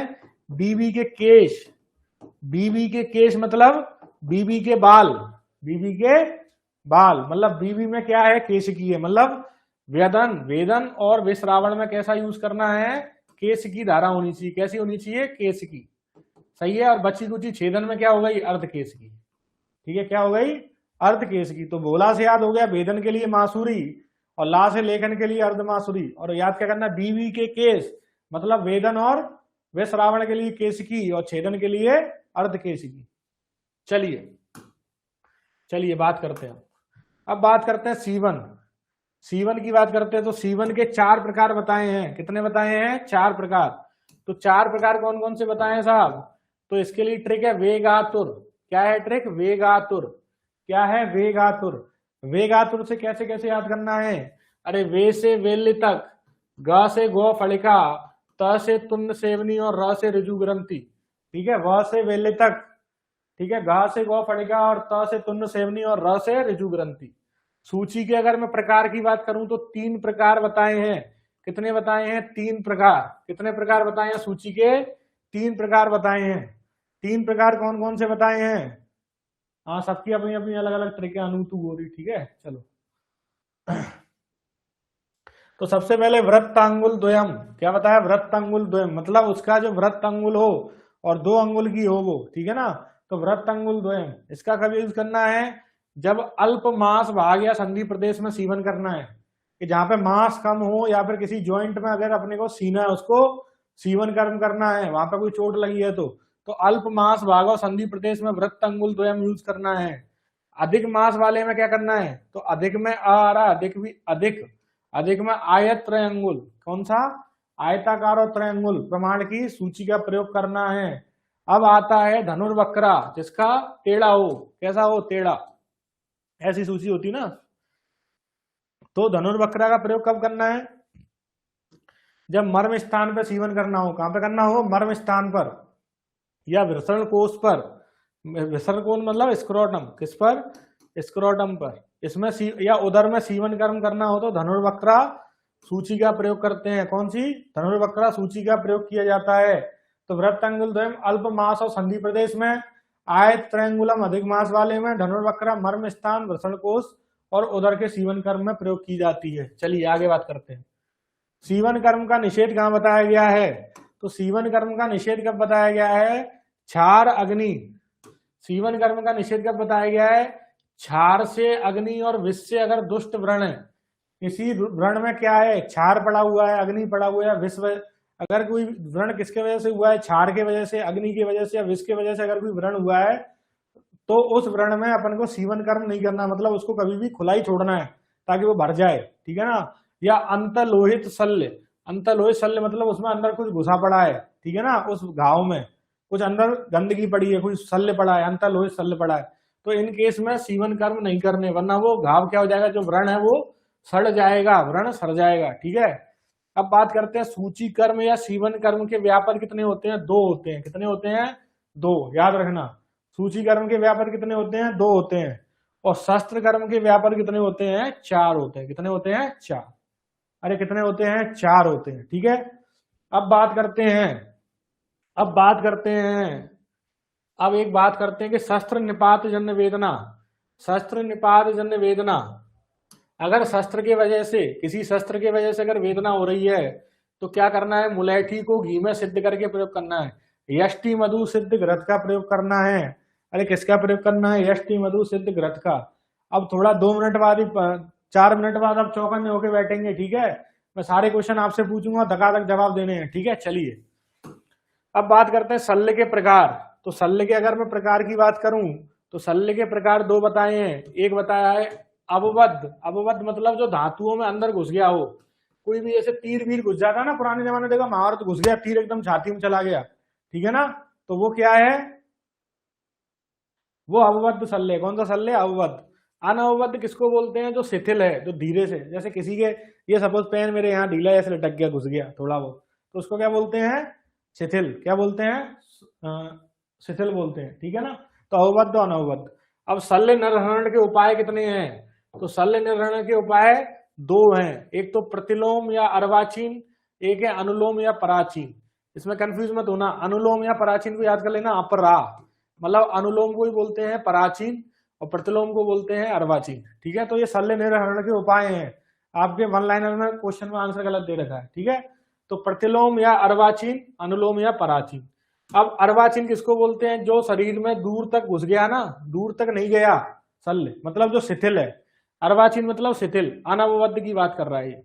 बीबी के केश, बीबी के केश मतलब बीबी के बाल, बीबी के बाल मतलब बीबी में क्या है, केसिकी है, मतलब वेदन, वेदन और विश्रावण में कैसा यूज करना है, केस की धारा होनी चाहिए, कैसी होनी चाहिए, केस की, सही है। और बची कुची छेदन में क्या हो गई, अर्ध केस की, ठीक है, क्या हो गई, अर्ध केस की। तो बोला से याद हो गया वेदन के लिए मासूरी और ला से लेखन के लिए अर्ध मासूरी, और याद क्या करना, बीवी के केस मतलब वेदन और विश्रावण के लिए केस की और छेदन के लिए अर्ध केस की। चलिए चलिए बात करते हैं, अब बात करते हैं सीवन, सीवन की बात करते हैं। तो सीवन के 4 प्रकार बताए हैं, कितने बताए हैं, 4 प्रकार। तो 4 प्रकार कौन कौन से बताए हैं साहब, तो इसके लिए ट्रिक है वेगातुर, क्या है ट्रिक, वेगातुर, क्या है, वेगातुर। वेगातुर से कैसे कैसे याद करना है, अरे वे से वेल्य तक, ग से गो फलिका, त से तुन्न सेवनी और र से ऋजु ग्रंथि, ठीक है, व से वेल्य तक, ठीक है, ग से गो फलिका और त से तुन्न सेवनी और र से ऋजु ग्रंथि। सूची के अगर मैं प्रकार की बात करूं तो 3 प्रकार बताए हैं, कितने बताए हैं, 3 प्रकार, कितने प्रकार बताए हैं, सूची के 3 प्रकार बताए हैं। 3 प्रकार कौन कौन से बताए हैं, हाँ सबकी अपनी अपनी अलग अलग तरीके, अनूतु गोरी, ठीक है, चलो। तो सबसे पहले वृत्त अंगुल द्वयम, क्या बताया, वृत्त अंगुल द्वयम मतलब उसका जो वृत्त अंगुल हो और 2 अंगुल की हो वो, ठीक है ना, तो वृत्त अंगुल द्वयम, इसका कब यूज करना है, जब अल्प मांस भाग या संधि प्रदेश में सीवन करना है, कि जहां पे मांस कम हो या फिर किसी जॉइंट में अगर अपने को सीना है उसको सीवन कर्म करना है, वहां पे कोई चोट लगी है तो अल्प मांस भाग और संधि प्रदेश में वृत्त अंगुल द्वयम यूज करना है। अधिक मांस वाले में क्या करना है, तो अधिक में आ रहा, अधिक भी अधिक, अधिक में आयत त्रयंगुल, कौन सा, आयताकार और त्रयंगुल प्रमाण की सूची का प्रयोग करना है। अब आता है धनुर्वक्रा, जिसका टेढ़ा हो, कैसा हो, टेढ़ा, ऐसी सूची होती ना। तो धनुर्वक्रा का प्रयोग कब करना है, जब मर्म स्थान पर सीवन करना हो, कहां पे करना हो, मर्म स्थान पर या विसरण कोष पर, विसरण कोष मतलब स्क्रोटम, किस पर, स्क्रोटम पर, इसमें या उदर में सीवन कर्म करना हो तो धनुर्वक्रा सूची का प्रयोग करते हैं, कौन सी, धनुर्वक्रा सूची का प्रयोग किया जाता है। तो वृत्त अंगुल द्वयम अल्प मास और संधि प्रदेश में, आयत त्रयंगुलम अधिक मास वाले में, धनुर्वक्रा मर्म स्थान वृषण कोष और उदर के सीवन कर्म में प्रयोग की जाती है। चलिए आगे बात करते हैं, सीवन कर्म का निषेध कहां बताया गया है, तो सीवन कर्म का निषेध कब बताया गया है, क्षार अग्नि, सीवन कर्म का निषेध कब बताया गया है, क्षार से, अग्नि और विष से अगर दुष्ट व्रण है, किसी व्रण में क्या है, क्षार पड़ा हुआ है, अग्नि पड़ा हुआ है, विष, अगर कोई व्रण किसके वजह से हुआ है, क्षार के वजह से, अग्नि की वजह से या विष के वजह से अगर कोई व्रण हुआ है, तो उस व्रण में अपन को सीवन कर्म नहीं करना, मतलब उसको कभी भी खुला ही छोड़ना है ताकि वो भर जाए, ठीक है ना। या अंतलोहित शल्य, अंतलोहित शल्य मतलब उसमें अंदर कुछ घुसा पड़ा है, ठीक है ना, उस घाव में कुछ अंदर गंदगी पड़ी है, कुछ शल्य पड़ा है, अंतलोहित शल्य पड़ा है, तो इन केस में सीवन कर्म नहीं करने, वरना वो घाव क्या हो जाएगा, जो व्रण है वो सड़ जाएगा, व्रण सड़ जाएगा, ठीक है। अब बात करते हैं सूची कर्म या सीवन कर्म के व्यापक कितने होते हैं, 2 होते हैं, कितने होते हैं, 2, याद रखना, सूची कर्म के व्यापक कितने होते हैं, 2 होते हैं, और शस्त्र कर्म के व्यापक कितने होते हैं, 4 होते हैं, कितने होते हैं, 4, अरे कितने होते हैं, 4 होते हैं, ठीक है। अब बात करते हैं, अब एक बात करते हैं कि शस्त्र निपात जन्य वेदना, शस्त्र निपात जन्य वेदना, अगर शस्त्र के वजह से, किसी शस्त्र के वजह से अगर वेदना हो रही है तो क्या करना है, मुलैठी को घी में सिद्ध करके प्रयोग करना है, यष्टि मधु सिद्ध घृत का प्रयोग करना है, अरे किसका प्रयोग करना है, यष्टि मधु सिद्ध घृत का। अब थोड़ा 2 मिनट बाद ही 4 मिनट बाद आप चौकन्ने होके बैठेंगे, ठीक है, मैं सारे क्वेश्चन आपसे पूछूंगा, धकाधक जवाब देने हैं, ठीक है। चलिए अब बात करते हैं शल्य के प्रकार। तो शल्य के अगर मैं प्रकार की बात करूं तो शल्य के प्रकार 2 बताए हैं, एक बताया है अवबद्ध, अवबद्ध मतलब जो धातुओं में अंदर घुस गया हो, कोई भी जैसे तीर वीर घुस जाता ना, पुराने जमाने देखा महाभारत घुस गया तीर, एकदम छाती में चला गया, ठीक है ना, तो वो क्या है, वो अवबद्ध शल्य, कौन सा शल्य, अवबद्ध। अनअवबद्ध किसको बोलते हैं, जो शिथिल है, जो धीरे से, जैसे किसी के ये सपोज पेन मेरे यहाँ ढीला ऐसे लटक गया, घुस गया थोड़ा बहुत, तो उसको क्या बोलते हैं, शिथिल, क्या बोलते हैं, शिथिल बोलते हैं, ठीक है ना। तो अवबद्ध और अनअवबद्ध। अब शल्य निर्हरण के उपाय कितने हैं, तो शल्य निर्हरण के उपाय दो हैं, एक तो प्रतिलोम या अर्वाचीन, एक है अनुलोम या पराचीन। इसमें कंफ्यूज मत होना, अनुलोम या पराचीन को याद कर लेना, अपरा मतलब अनुलोम को ही बोलते हैं पराचीन और प्रतिलोम को बोलते हैं अर्वाचीन। ठीक है, तो ये शल्य निर्हरण के उपाय हैं। आपके वन लाइनर में क्वेश्चन में आंसर गलत दे रखा है। ठीक है, तो प्रतिलोम या अर्वाचीन, अनुलोम या पराचीन। अब अर्वाचीन किसको बोलते हैं? जो शरीर में दूर तक घुस गया ना, दूर तक नहीं गया शल्य, मतलब जो शिथिल है। अर्वाचीन मतलब शिथिल, अनवबद्ध की बात कर रहा है ये,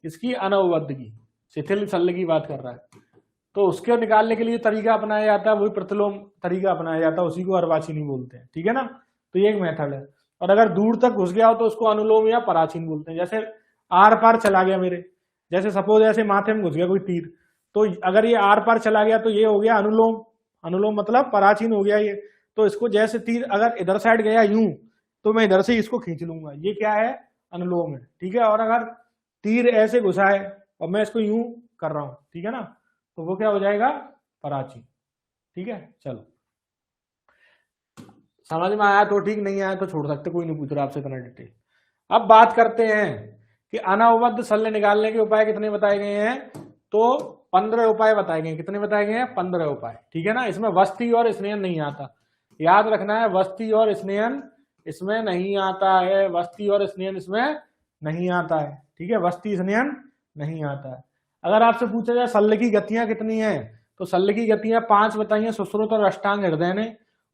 इसकी अनवबद्ध की, शिथिल शल्य की बात कर रहा है। तो उसके निकालने के लिए तरीका अपनाया जाता है, वही प्रतिलोम तरीका अपनाया जाता है, उसी को अर्वाचीन ही बोलते हैं। ठीक है ना, तो ये एक मेथड है। और अगर दूर तक घुस गया हो तो उसको अनुलोम या पराचीन बोलते हैं। जैसे आर पार चला गया मेरे, जैसे सपोज ऐसे माथे में घुस गया कोई तीर, तो अगर ये आर पार चला गया तो ये हो गया अनुलोम, अनुलोम मतलब पराचीन हो गया ये। तो इसको जैसे तीर अगर इधर साइड गया यूं, तो मैं इधर से इसको खींच लूंगा, ये क्या है? अनुलोम है। ठीक है, और अगर तीर ऐसे घुसा है और मैं इसको यूं कर रहा हूं, ठीक है ना, तो वो क्या हो जाएगा? पराचीन। ठीक है, चलो समझ में आया तो ठीक, नहीं आया तो छोड़ सकते, कोई नहीं पूछ रहा आपसे इतना डिटेल। अब बात करते हैं कि अनवबद्ध शल्य निकालने के उपाय कितने बताए गए हैं? तो 15 उपाय बताए गए। कितने बताए गए हैं? 15 उपाय। ठीक है ना, इसमें वस्ती और स्नेहन नहीं आता, याद रखना है, वस्ती और स्नेहन इसमें नहीं आता है, वस्ती और स्नेहन इसमें नहीं आता है। ठीक है, वस्ती स्नेहन नहीं आता है। अगर आपसे पूछा जाए शल्य की गतियां कितनी है, तो शल्य की गतियां 5 बताइए, सुश्रुत और अष्टांग हृदय ने,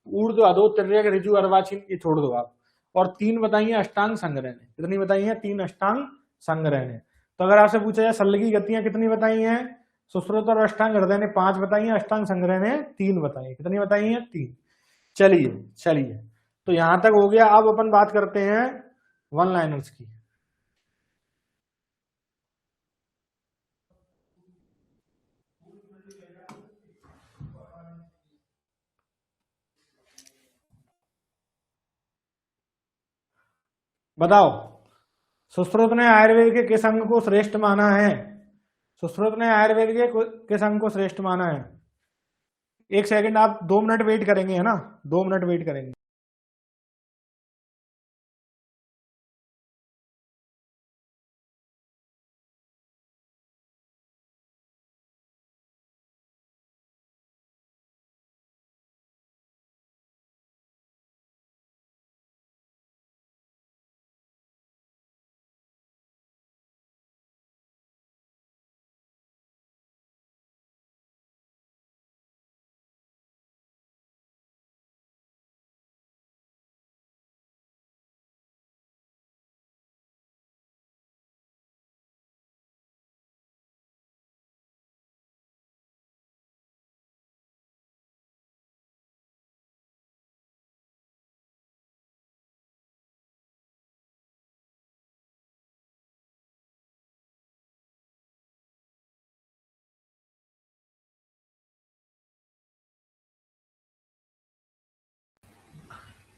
ऊर्ध्व अधो तिर्यक ऋजु अर्वाचीन, ये छोड़ दो आप, और 3 बताइए अष्टांग संग्रह ने। कितनी बताई है? 3 अष्टांग संग्रह ने। तो अगर आपसे पूछा जाए शल्य की गतियां कितनी बताई हैं, सुश्रुत और अष्टांग हृदय ने 5 बताई है, अष्टांग संग्रह ने 3 बताई है। कितनी बताई है? 3। चलिए तो यहां तक हो गया। अब अपन बात करते हैं वन लाइनर्स की। बताओ, सुश्रुत ने आयुर्वेद के किस अंग को श्रेष्ठ माना है? सुश्रुत ने आयुर्वेद के किस अंग को श्रेष्ठ माना है? एक सेकंड, आप 2 मिनट वेट करेंगे, है ना, 2 मिनट वेट करेंगे।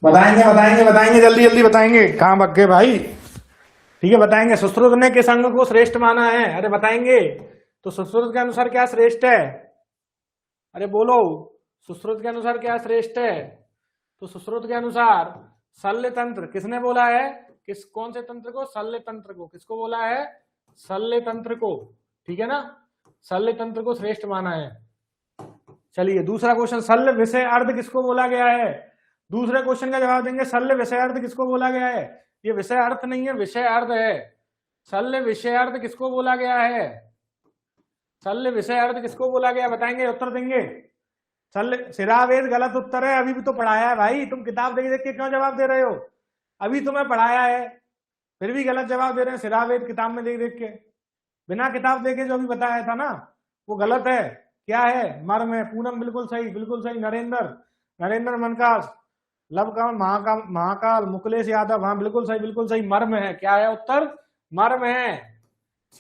बताएंगे जल्दी जल्दी बताएंगे, कहां भाग गए भाई? ठीक है, बताएंगे। सुश्रुत ने किस अंग को श्रेष्ठ माना है? अरे बताएंगे। तो सुश्रुत के अनुसार क्या श्रेष्ठ है? अरे बोलो, सुश्रुत के अनुसार क्या श्रेष्ठ है? तो सुश्रुत के अनुसार शल्य तंत्र। किसने बोला है? कौन से तंत्र को? शल्य तंत्र को। किसको बोला है? शल्य तंत्र को। ठीक है ना, शल्य तंत्र को श्रेष्ठ माना है। चलिए दूसरा क्वेश्चन, शल्य विषय अर्ध किसको बोला गया है? दूसरे क्वेश्चन का जवाब देंगे, शल्य विषय अर्थ किसको बोला गया है? ये विषय अर्थ नहीं है, विषय अर्थ है। शल्य विषय अर्थ किसको बोला गया है? शल्य विषय अर्थ किसको बोला गया? बताएंगे, उत्तर देंगे। शल्य शिरावेद गलत उत्तर है, अभी भी तो पढ़ाया है भाई, तुम किताब देख देख के क्यों जवाब दे रहे हो? अभी तुम्हें पढ़ाया है, फिर भी गलत जवाब दे रहे हैं। शिरावेद किताब में देख देख के, बिना किताब देखे जो भी बताया था ना वो गलत है। क्या है? मर्म है। पूनम बिल्कुल सही, बिल्कुल सही। नरेंद्र मनकास, लवकाल, महाकाल, मुकुलेश यादव, हाँ बिल्कुल सही, बिल्कुल सही। मर्म है। क्या है उत्तर? मर्म है।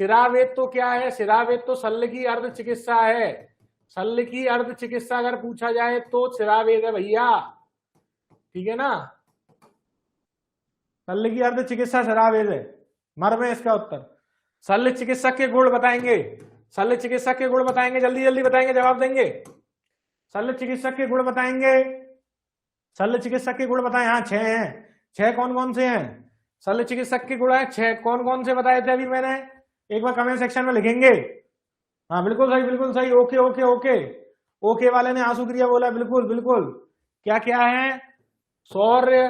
शिरावेद तो क्या है? शिरावेद तो शल्य की अर्ध चिकित्सा है। शल्य की अर्ध चिकित्सा अगर पूछा जाए तो शिरावेद है भैया। ठीक है ना, शल्य की अर्ध चिकित्सा शिरावेद है, मर्म है इसका उत्तर। शल्य चिकित्सक के गुण बताएंगे, शल्य चिकित्सक के गुण बताएंगे, जल्दी जल्दी बताएंगे, जवाब देंगे। शल्य चिकित्सक के गुण बताएंगे, शल्य चिकित्सक के गुण बताएं। हाँ 6 हैं। 6 कौन कौन से हैं? शल्य चिकित्सक के गुण है 6। कौन कौन से बताए थे अभी मैंने, एक बार कमेंट सेक्शन में लिखेंगे। हाँ बिल्कुल सही, बिल्कुल सही। ओके ओके ओके, ओके वाले ने आंसू क्रिया बोला, बिल्कुल बिल्कुल। क्या क्या है, शौर्य,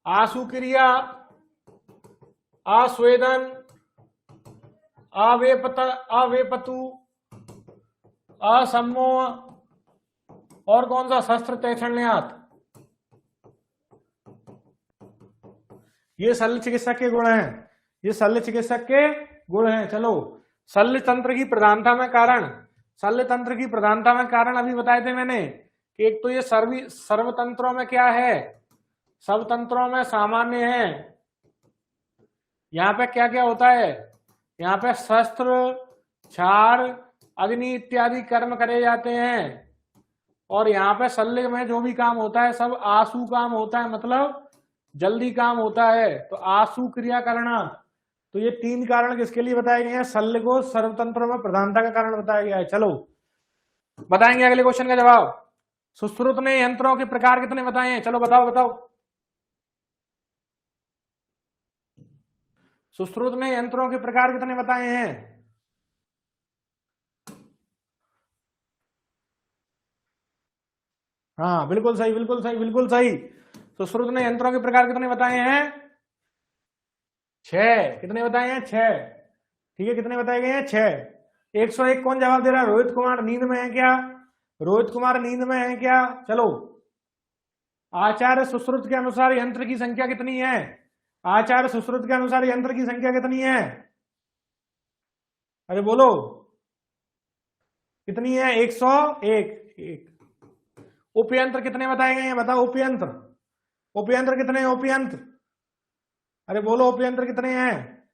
आंसू क्रिया, आस्वेदन, अवेपतु, असम्मोह, और कौन सा, शस्त्र तैक्षण्यात। ये शल्य चिकित्सक के गुण हैं, ये शल्य चिकित्सक के गुण हैं। चलो, शल्य तंत्र की प्रधानता में कारण, शल्य तंत्र की प्रधानता में कारण अभी बताए थे मैंने कि एक तो ये सर्वतंत्रों में क्या है, सब तंत्रों में सामान्य है। यहाँ पे क्या क्या होता है, यहाँ पे शस्त्र, क्षार, अग्नि इत्यादि कर्म करे जाते हैं। और यहाँ पे शल्य में जो भी काम होता है सब आशु काम होता है, मतलब जल्दी काम होता है। तो आशु क्रिया करना, तो ये 3 कारण किसके लिए बताए गए हैं, शल्य को सर्वतंत्रों में प्रधानता का कारण बताया गया है। चलो बताएंगे अगले क्वेश्चन का जवाब। सुश्रुत ने यंत्रों के प्रकार कितने बताए हैं, चलो बताओ बताओ। सुश्रुत ने यंत्रों के प्रकार कितने बताए हैं, हाँ बिल्कुल सही, बिल्कुल सही, बिल्कुल सही। सुश्रुत ने यंत्रों के प्रकार कितने बताए हैं, 6। कितने बताए हैं, 6। ठीक है, कितने बताए गए हैं, 6। 101 कौन जवाब दे रहा है, रोहित कुमार नींद में है क्या, रोहित कुमार नींद में है क्या। चलो, आचार्य सुश्रुत के अनुसार यंत्र की संख्या कितनी है, आचार्य सुश्रुत के अनुसार यंत्र की संख्या कितनी है, अरे बोलो कितनी है, 101। उपयंत्र कितने बताए गए हैं, बताओ उपयंत्र, उपयंत्र कितने हैं, उपयंत्र, अरे बोलो उपयंत्र कितने हैं,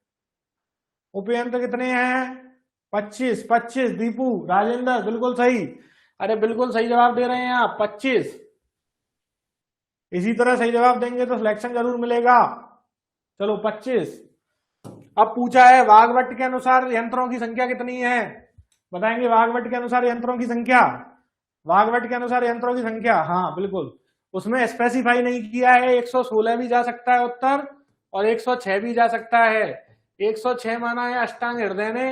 उपयंत्र कितने हैं, 25। 25 दीपू, राजेंद्र बिल्कुल सही, अरे बिल्कुल सही जवाब दे रहे हैं आप, 25। इसी तरह सही जवाब देंगे तो सिलेक्शन जरूर मिलेगा। चलो 25। अब पूछा है वाग्भट के अनुसार यंत्रों की संख्या कितनी है, बताएंगे वाग्भट के अनुसार यंत्रों की संख्या, वाग्भट के अनुसार यंत्रों की संख्या, हाँ बिल्कुल। उसमें स्पेसिफाई नहीं किया है, 116 भी जा सकता है उत्तर और 106 भी जा सकता है। 106 माना है अष्टांग हृदय ने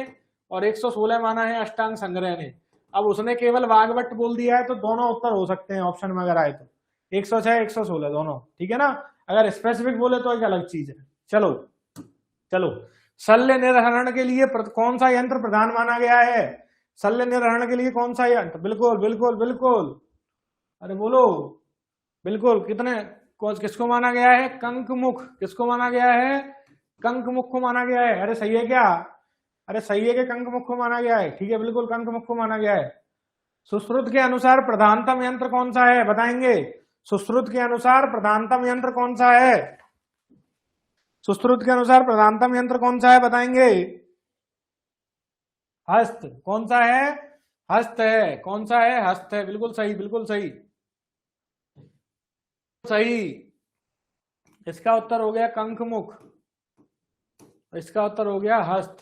और 116 माना है अष्टांग संग्रह ने। अब उसने केवल वाग्भट बोल दिया है तो दोनों उत्तर हो सकते हैं ऑप्शन में अगर आए तो, 106 116 दोनों, ठीक है ना। अगर स्पेसिफिक बोले तो एक अलग चीज है। चलो चलो, शल्य निर्हरण के लिए कौन सा यंत्र प्रधान माना गया है, शल्य निर्हरण के लिए कौन सा यंत्र, बिल्कुल बिल्कुल बिल्कुल, अरे बोलो बिल्कुल, कितने किसको माना गया है, कंकमुख, किसको माना गया है, कंकमुख को माना गया है। अरे सही है क्या, अरे सही है कि कंकमुख को माना गया है, ठीक है बिल्कुल कंकमुख को माना गया है। सुश्रुत के अनुसार प्रधानतम यंत्र कौन सा है, बताएंगे, सुश्रुत के अनुसार प्रधानतम यंत्र कौन सा है, सुश्रुत के अनुसार प्रधानतम यंत्र कौन सा है, बताएंगे, हस्त, कौन सा है, हस्त है, कौन सा है, हस्त है, बिल्कुल सही, बिल्कुल सही सही। इसका उत्तर हो गया कंकमुख, इसका उत्तर हो गया हस्त।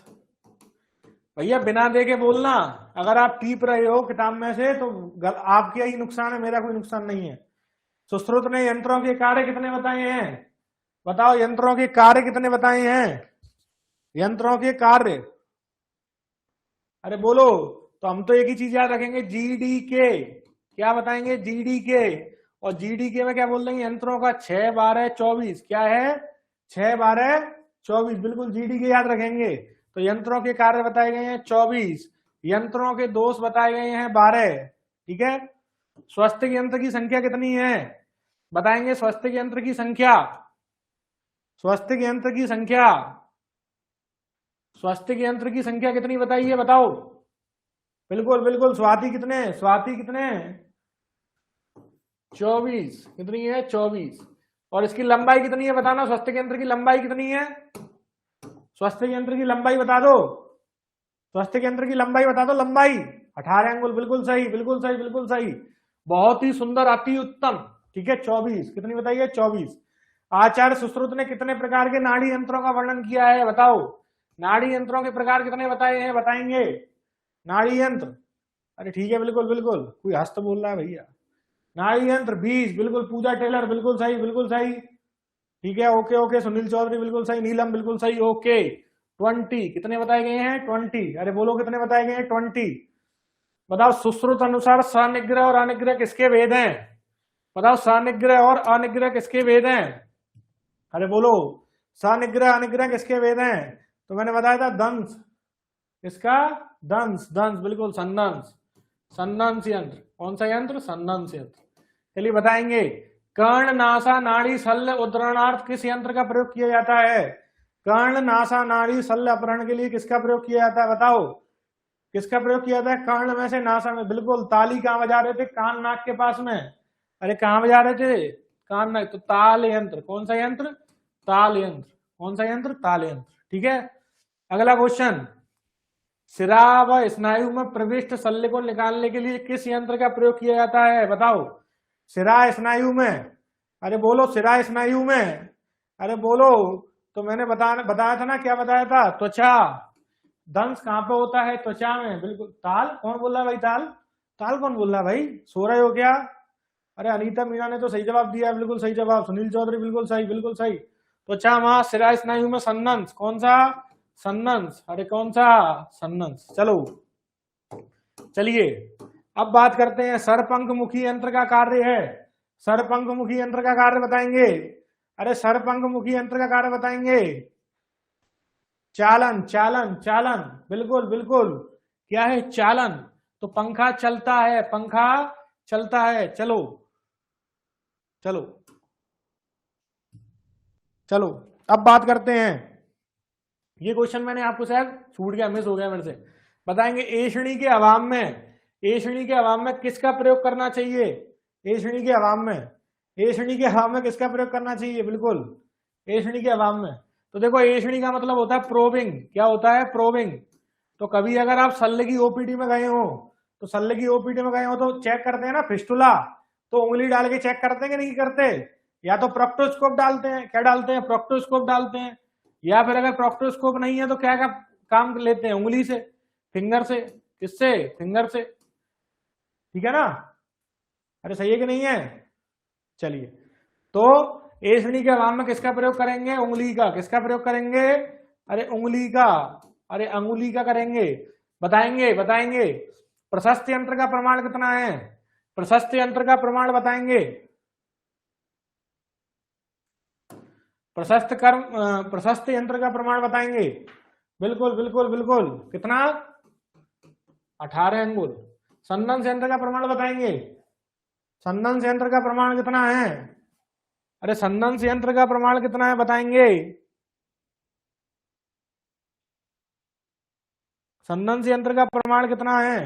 भैया बिना देखे बोलना, अगर आप टीप रहे हो किताब में से तो आपका ही नुकसान है, मेरा कोई नुकसान नहीं है। सुश्रुत ने यंत्रों के कार्य कितने बताए हैं, बताओ यंत्रों के कार्य कितने बताए हैं, यंत्रों के कार्य, अरे बोलो। तो हम तो एक ही चीज याद रखेंगे, जीडी के, क्या बताएंगे, जीडी के, और जीडी के में क्या बोल देंगे, यंत्रों का 6 12 24, क्या है 6 12 24, बिल्कुल जीडी के याद रखेंगे। तो यंत्रों के कार्य बताए गए हैं 24, यंत्रों के दोष बताए गए हैं 12, ठीक है। स्वस्तिक यंत्र की संख्या कितनी है, बताएंगे स्वस्तिक यंत्र की संख्या, स्वस्तिक यंत्र की संख्या, स्वस्तिक यंत्र की संख्या कितनी बताइए, बताओ, बिल्कुल बिल्कुल, स्वाति कितने, स्वाति कितने, 24, कितनी है 24। और इसकी लंबाई कितनी है बताना, स्वस्तिक यंत्र की लंबाई कितनी है, स्वस्तिक यंत्र की लंबाई बता दो, स्वस्तिक यंत्र की लंबाई बता दो, लंबाई 18 अंगुल, बिल्कुल सही, बिल्कुल सही, बिल्कुल सही, बहुत ही सुंदर, अति उत्तम, ठीक है। 24 कितनी बताइए, 24। आचार्य सुश्रुत ने कितने प्रकार के नाड़ी यंत्रों का वर्णन किया है, बताओ, नाड़ी यंत्रों के प्रकार कितने बताए हैं, बताएंगे, नाड़ी यंत्र, अरे ठीक है बिल्कुल बिल्कुल, कोई हस्त बोल रहा है भैया, नाड़ी यंत्र 20, बिल्कुल, पूजा टेलर बिल्कुल सही, बिल्कुल सही, ठीक है, ओके ओके, सुनील चौधरी बिल्कुल सही, नीलम बिल्कुल सही, ओके। 20 कितने बताए गए हैं? 20। अरे बोलो कितने बताए गए हैं? 20। बताओ सुश्रुत अनुसार सनिग्रह और अनिग्रह किसके वेद हैं? बताओ सनिग्रह और अनिग्रह किसके वेद हैं? अरे बोलो सनिग्रह अनिग्रह किसके वेद हैं? तो मैंने बताया था दंश, इसका दंश, दंश बिल्कुल, संदंश, संदंश यंत्र। कौन सा यंत्र? संदंश यंत्र। चलिए बताएंगे, कर्ण नासा नाड़ी शल्य उद्धरणार्थ किस यंत्र का प्रयोग किया जाता है? कर्ण नासा नाड़ी शल्य अपहरण के लिए किसका प्रयोग किया जाता है? बताओ किसका प्रयोग किया जाता है? कर्ण में से नासा में, बिल्कुल। ताली कहां बजा रहे थे? कान नाक के पास में। अरे कहां बजा रहे थे? कान नाक, तो ताल यंत्र। कौन सा यंत्र? ताल यंत्र। कौन सा यंत्र? ताल यंत्र। ठीक है, अगला क्वेश्चन, सिरा व स्नायु में प्रविष्ट शल्य को निकालने के लिए किस यंत्र का प्रयोग किया जाता है? बताओ सिरा स्नायु में। अरे बोलो सिरा स्नायु में। अरे बोलो, तो मैंने बताया था ना, क्या बताया था? त्वचा। दंश कहां पे होता है? त्वचा में, बिल्कुल। ताल कौन बोल रहा है भाई? ताल, ताल कौन बोल रहा है भाई? सो रहे हो क्या? अरे अनीता मीणा ने तो सही जवाब दिया है, बिल्कुल सही जवाब। सुनील चौधरी बिल्कुल सही, बिल्कुल सही। त्वचा मां सिरा स्नायु में संदंश। कौन सा? संदंश। अरे कौन सा? संदंश। चलो चलिए अब बात करते हैं, सरपंखमुखी यंत्र का कार्य है। सरपंखमुखी यंत्र का कार्य बताएंगे। अरे सरपंखमुखी यंत्र का कार्य बताएंगे। चालन, चालन, चालन, बिल्कुल बिल्कुल। क्या है? चालन। तो पंखा चलता है, पंखा चलता है। चलो चलो चलो अब बात करते हैं, ये क्वेश्चन मैंने आपको शायद छूट गया, मिस हो गया मेरे से। बताएंगे एषणी के अभाव में, एषणी के अभाव में किसका प्रयोग करना चाहिए? एषणी के अभाव में, एषणी के अभाव में किसका प्रयोग करना चाहिए? बिल्कुल एषणी के अभाव में। तो देखो एषणी का मतलब होता है प्रोबिंग। क्या होता है? प्रोबिंग। तो कभी अगर आप शल्य की ओपीडी में गए हो, तो शल्य की ओपीडी में गए हो तो चेक करते हैं ना फिस्टुला, तो उंगली डाल के चेक करते हैं कि नहीं करते? या तो प्रोक्टोस्कोप डालते हैं। क्या डालते हैं? प्रोक्टोस्कोप डालते हैं। या फिर अगर प्रोक्टोस्कोप नहीं है तो क्या का काम लेते हैं? उंगली से, फिंगर से। किससे? फिंगर से। ठीक है ना? अरे सही है कि नहीं है? चलिए, तो एषणी के अभाव में किसका प्रयोग करेंगे? उंगली का। किसका प्रयोग करेंगे? अरे उंगली का, अरे अंगुली का करेंगे। बताएंगे, बताएंगे प्रशस्त यंत्र का प्रमाण कितना है? प्रशस्त यंत्र का प्रमाण बताएंगे। प्रशस्त यंत्र का प्रमाण बताएंगे। बिल्कुल बिल्कुल बिल्कुल। कितना? 18 अंगुल। संदंश यंत्र का प्रमाण बताएंगे। संदंश यंत्र का प्रमाण कितना है? अरे संदंश यंत्र का प्रमाण कितना है बताएंगे। संदंश यंत्र का प्रमाण कितना है?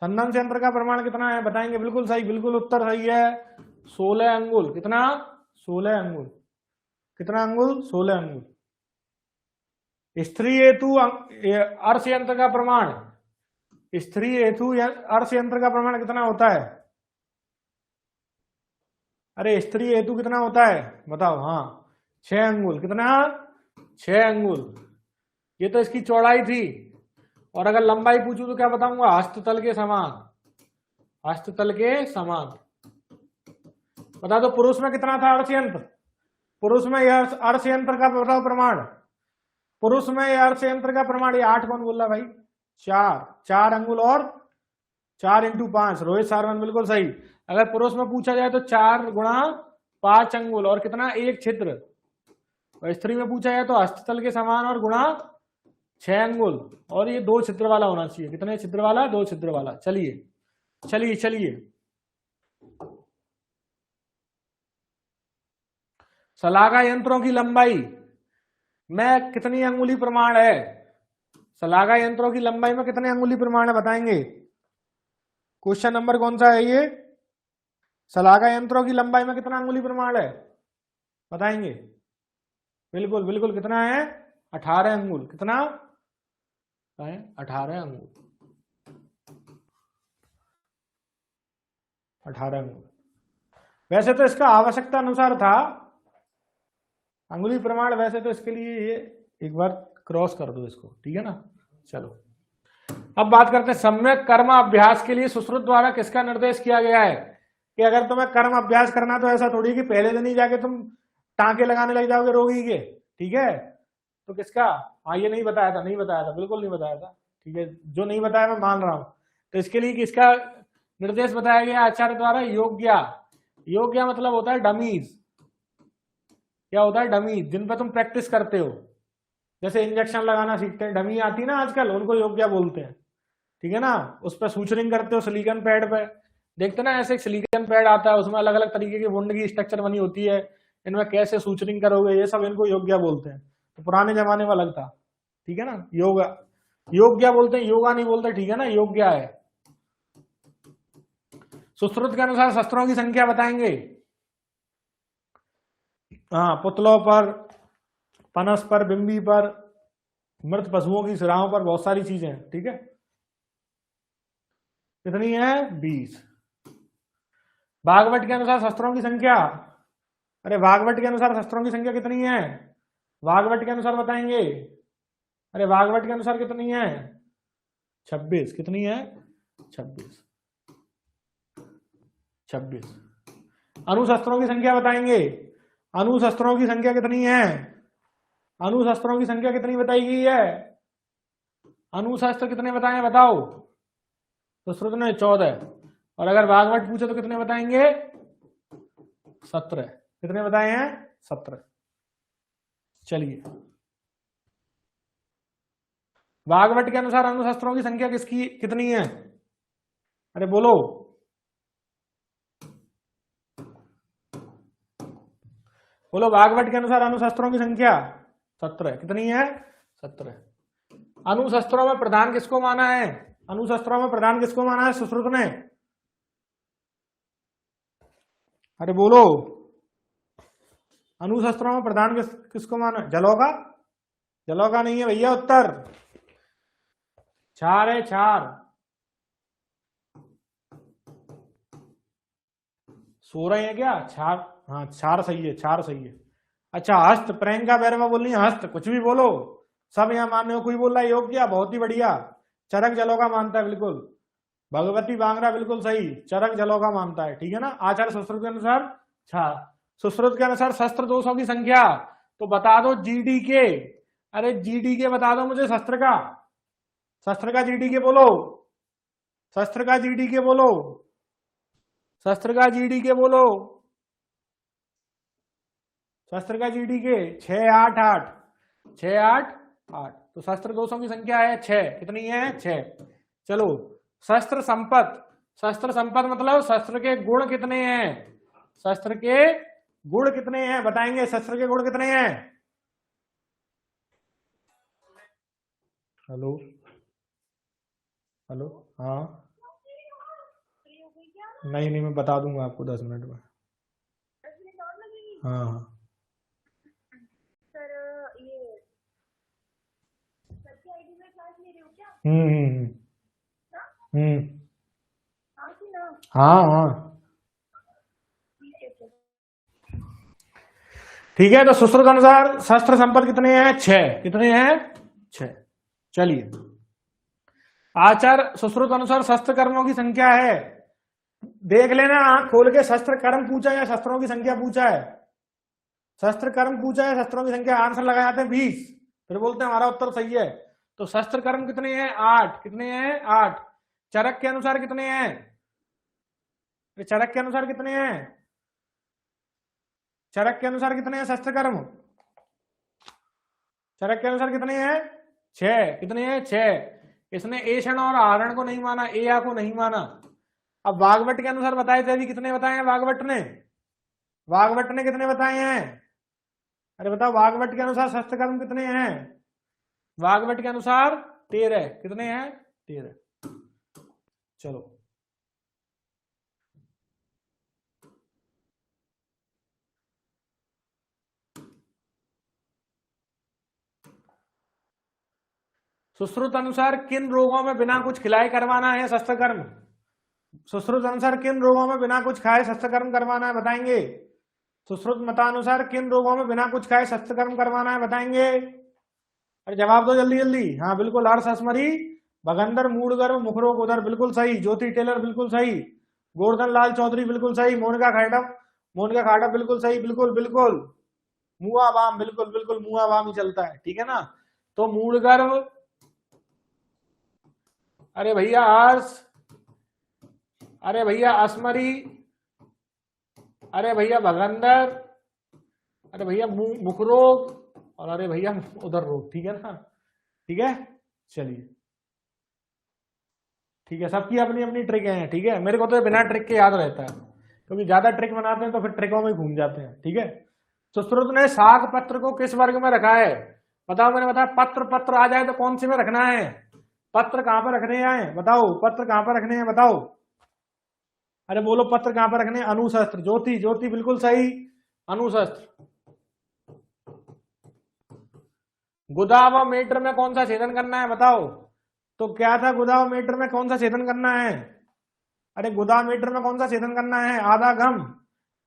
संदंश यंत्र का प्रमाण कितना है बताएंगे। बिल्कुल सही, बिल्कुल उत्तर सही है। 16 अंगुल। कितना? 16 अंगुल। कितना अंगुल? 16 अंगुल। स्त्री हेतु अर्श यंत्र का प्रमाण, स्त्री हेतु अर्श यंत्र का प्रमाण कितना होता है? अरे स्त्री हेतु कितना होता है बताओ? हाँ 6 अंगुल। कितना? 6 अंगुल। ये तो इसकी चौड़ाई थी, और अगर लंबाई पूछूं तो क्या बताऊंगा? हस्ततल के समान, हस्ततल के समान। बता दो पुरुष में कितना था अर्श यंत्र? पुरुष में यह अर्श यंत्र का बताओ प्रमाण। पुरुष में यह अर्श यंत्र का प्रमाण, ये 8 कौन बोल रहा भाई? 4 अंगुल और 4 × 5। रोहित सारवन बिल्कुल सही। अगर पुरुष में पूछा जाए तो 4 × 5 अंगुल और कितना? 1 छिद्र। और स्त्री में पूछा जाए तो हस्ततल के समान और गुणा 6 अंगुल, और ये 2 छिद्र वाला होना चाहिए। कितने छिद्र वाला? 2 छिद्र वाला। चलिए चलिए चलिए, शलाका यंत्रों की लंबाई में कितनी अंगुली प्रमाण है? शलाका यंत्रों की लंबाई में कितने अंगुली प्रमाण है बताएंगे। क्वेश्चन नंबर कौन सा है ये? शलाका यंत्रों की लंबाई में कितना अंगुली प्रमाण है बताएंगे। बिल्कुल बिल्कुल। कितना है? 18 अंगुल। कितना है? 18 अंगुल। 18 अंगुल। वैसे तो इसका आवश्यकता अनुसार था अंगुली प्रमाण, वैसे तो इसके लिए ये एक बार क्रॉस कर दो इसको, ठीक है ना। चलो अब बात करते हैं, सम्यक कर्म अभ्यास के लिए सुश्रुत द्वारा किसका निर्देश किया गया है? कि अगर तुम्हें कर्म अभ्यास करना तो ऐसा थोड़ी कि पहले दिन ही जाके तुम टांके लगाने लग जाओगे रोगी के, ठीक है। तो किसका, हाँ ये नहीं बताया था, नहीं बताया था, बिल्कुल नहीं बताया था, ठीक है, जो नहीं बताया मैं मान रहा हूं। तो इसके लिए किसका निर्देश बताया गया आचार्य द्वारा, योग्य। योग्य मतलब होता है डमीज, क्या होता है, डमीज, जिन पर तुम प्रैक्टिस करते हो, जैसे इंजेक्शन लगाना सीखते हैं, डमी आती ना आजकल, उनको योग्य बोलते हैं, ठीक है ना। उस पर सूचरिंग करते हो सिलिकॉन पैड पे, देखते ना ऐसे सिलिकॉन पैड आता है, उसमें अलग अलग तरीके की वुंड की स्ट्रक्चर बनी होती है, इनमें कैसे सूचरिंग करोगे, ये सब इनको योग्य बोलते हैं। तो पुराने जमाने में अलग था, ठीक है ना, योगा योग्य बोलते हैं, योगा नहीं बोलते, ठीक है ना, योग्य है। सुश्रुत के अनुसार शस्त्रों की संख्या बताएंगे। हाँ, पुतलों पर, पनस पर, बिंबी पर, मृत पशुओं की सिराओं पर, बहुत सारी चीजें हैं, ठीक है। कितनी है, 20। भागवत के अनुसार शस्त्रों की संख्या, अरे भागवत के अनुसार शस्त्रों की संख्या कितनी है, भागवत के अनुसार बताएंगे। अरे भागवत के अनुसार कितनी है, 26। कितनी है, 26। अणुशस्त्रों की संख्या बताएंगे। अणुशस्त्रों की संख्या कितनी है, अणुशस्त्रों की संख्या कितनी बताई गई है, अणुशस्त्र कितने बताए बताओ। तो श्रुत ने 14, और अगर भागवत पूछे तो कितने बताएंगे, 17। कितने बताए हैं, 17। चलिए, भागवत के अनुसार अणुशस्त्रों की संख्या किसकी कितनी है, अरे बोलो, बोलो, भागवत के अनुसार अणुशस्त्रों की संख्या 17। कितनी है, 17। अणुशस्त्रों में प्रधान किसको माना है, अणुशस्त्रों में प्रधान किसको माना है सुश्रुत ने, अरे बोलो, अणुशस्त्रों में प्रधान किसको माना, जलौका, जलौका नहीं है भैया, उत्तर 4 है, 4। सो रहे हैं क्या, 4, हाँ 4 सही है, 4 सही है। अच्छा, हस्त, प्रियंका बैरवा बोल रही है हस्त, कुछ भी बोलो, सब यहाँ मान रहे हो, कोई बोल रहा है योग्य, बहुत ही बढ़िया। चरक जलौका मानता है, बिल्कुल। भगवती बांगरा बिल्कुल सही, चरक जलौका मानता है, ठीक है ना। आचार्य सुश्रुत के अनुसार 4। सुश्रुत के अनुसार शस्त्र दोषों की संख्या, तो बता दो जीडी के, अरे जीडी के बता दो मुझे, शस्त्र का, शस्त्र का जीडी के बोलो, शस्त्र का जीडी के बोलो, शस्त्र का जीडी के बोलो, शस्त्र का जीडी के 6, 8, 8, 6, 8, 8। तो शस्त्र दोषों की संख्या है 6। कितनी है, 6। चलो, शस्त्र संपत्त, शस्त्र संपत्त मतलब शस्त्र के गुण कितने हैं, शस्त्र के गुण कितने हैं बताएंगे, शस्त्र के गुण कितने हैं। हेलो, हेलो, हाँ, नहीं नहीं, मैं बता दूंगा आपको 10 मिनट में। हाँ हाँ, हाँ हाँ, ठीक है। तो सुश्रुत अनुसार शस्त्र संपत्ति कितने हैं, 6। कितने हैं, 6। चलिए, आचार सुश्रुत अनुसार शस्त्र कर्मों की संख्या है, देख लेना आंख खोल के, शस्त्र कर्म पूछा या शस्त्रों की संख्या पूछा है, शस्त्र कर्म पूछा है, शस्त्रों की संख्या, आंसर लगा जाते हैं 20, फिर बोलते हैं हमारा उत्तर सही है। तो शस्त्र कर्म कितने हैं, 8। कितने हैं, 8। चरक के अनुसार कितने हैं, चरक के अनुसार कितने हैं, चरक के अनुसार कितने हैं शस्त्र कर्म, चरक के अनुसार कितने हैं, 6। कितने हैं, 6। इसने एषण और आहरण को नहीं माना, एया को नहीं माना। अब वाग्भट के अनुसार बताए थे अभी, कितने बताए हैं वाग्भट ने, वाग्भट ने कितने बताए हैं, अरे बताओ, वाग्भट के अनुसार शस्त्र कर्म कितने हैं, वाग्भट के अनुसार 13। कितने हैं, 13। चलो, सुश्रुत अनुसार किन रोगों में बिना कुछ खिलाए करवाना है शस्त्र कर्म, सुश्रुत अनुसार किन रोगों में बिना कुछ खाए शस्त्र कर्म करवाना है बताएंगे, सुश्रुत मतानुसार किन रोगों में बिना कुछ खाए शस्त्र कर्म करवाना है बताएंगे। अरे जवाब दो जल्दी जल्दी, हाँ बिल्कुल, हर्ष असमरी, भगंदर, मूडगर्भ, मुखरोग, उदर, बिल्कुल सही। ज्योति टेलर बिल्कुल सही, गोवर्धन लाल चौधरी बिल्कुल सही, मोनिका खाटप, मोनिका खाटप बिल्कुल सही, बिल्कुल बिल्कुल। मुआवाम, बिल्कुल बिल्कुल मुआवाम ही चलता है, ठीक है ना। तो मूल गर्भ, अरे भैया आर्स, अरे भैया असमरी, अरे भैया भगंदर, अरे भैया मुख रोग, और अरे भैया उधर रोग, ठीक है ना। ठीक है, चलिए ठीक है, सबकी अपनी अपनी ट्रिक है, ठीक है। मेरे को तो बिना ट्रिक के याद रहता है, क्योंकि ज्यादा ट्रिक बनाते हैं तो फिर ट्रिकों में घूम जाते हैं, ठीक है। सुश्रुत ने शाक पत्र को किस वर्ग में रखा है? बताओ, मैंने बताया पत्र पत्र आ जाए तो कौन से में रखना है? पत्र कहां पर रखने हैं बताओ, पत्र कहां पर रखने हैं बताओ। अरे बोलो पत्र कहां पर रखने हैं? अनुशस्त्र, ज्योति ज्योति बिल्कुल सही, अनुशस्त्र। गुदा व मीटर में कौन सा छेदन करना है बताओ। तो क्या था, गुदा व मीटर में कौन सा छेदन करना है? अरे गुदा मीटर में कौन सा छेदन करना है? आधा गम।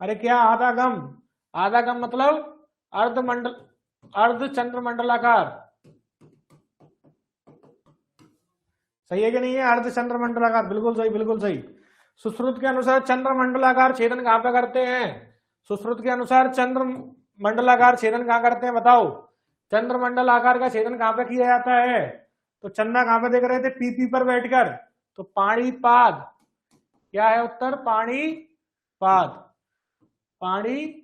अरे क्या आधा गम? आधा गम मतलब अर्धमंडल, अर्ध चंद्रमंडलाकार, सही है कि नहीं है? अर्ध चंद्रमंडलाकार, बिल्कुल सही बिल्कुल सही। सुश्रुत के अनुसार चंद्रमंडलाकार छेदन कहां पे करते हैं? सुश्रुत के अनुसार चंद्रमंडलाकार छेदन कहां करते हैं बताओ। चंद्रमंडल आकार का छेदन कहां पे किया जाता है? तो चंदा कहां पे देख रहे थे? पीपी पर बैठकर, तो पाणिपाद। क्या है उत्तर? पाणिपाद, पाणिपाद।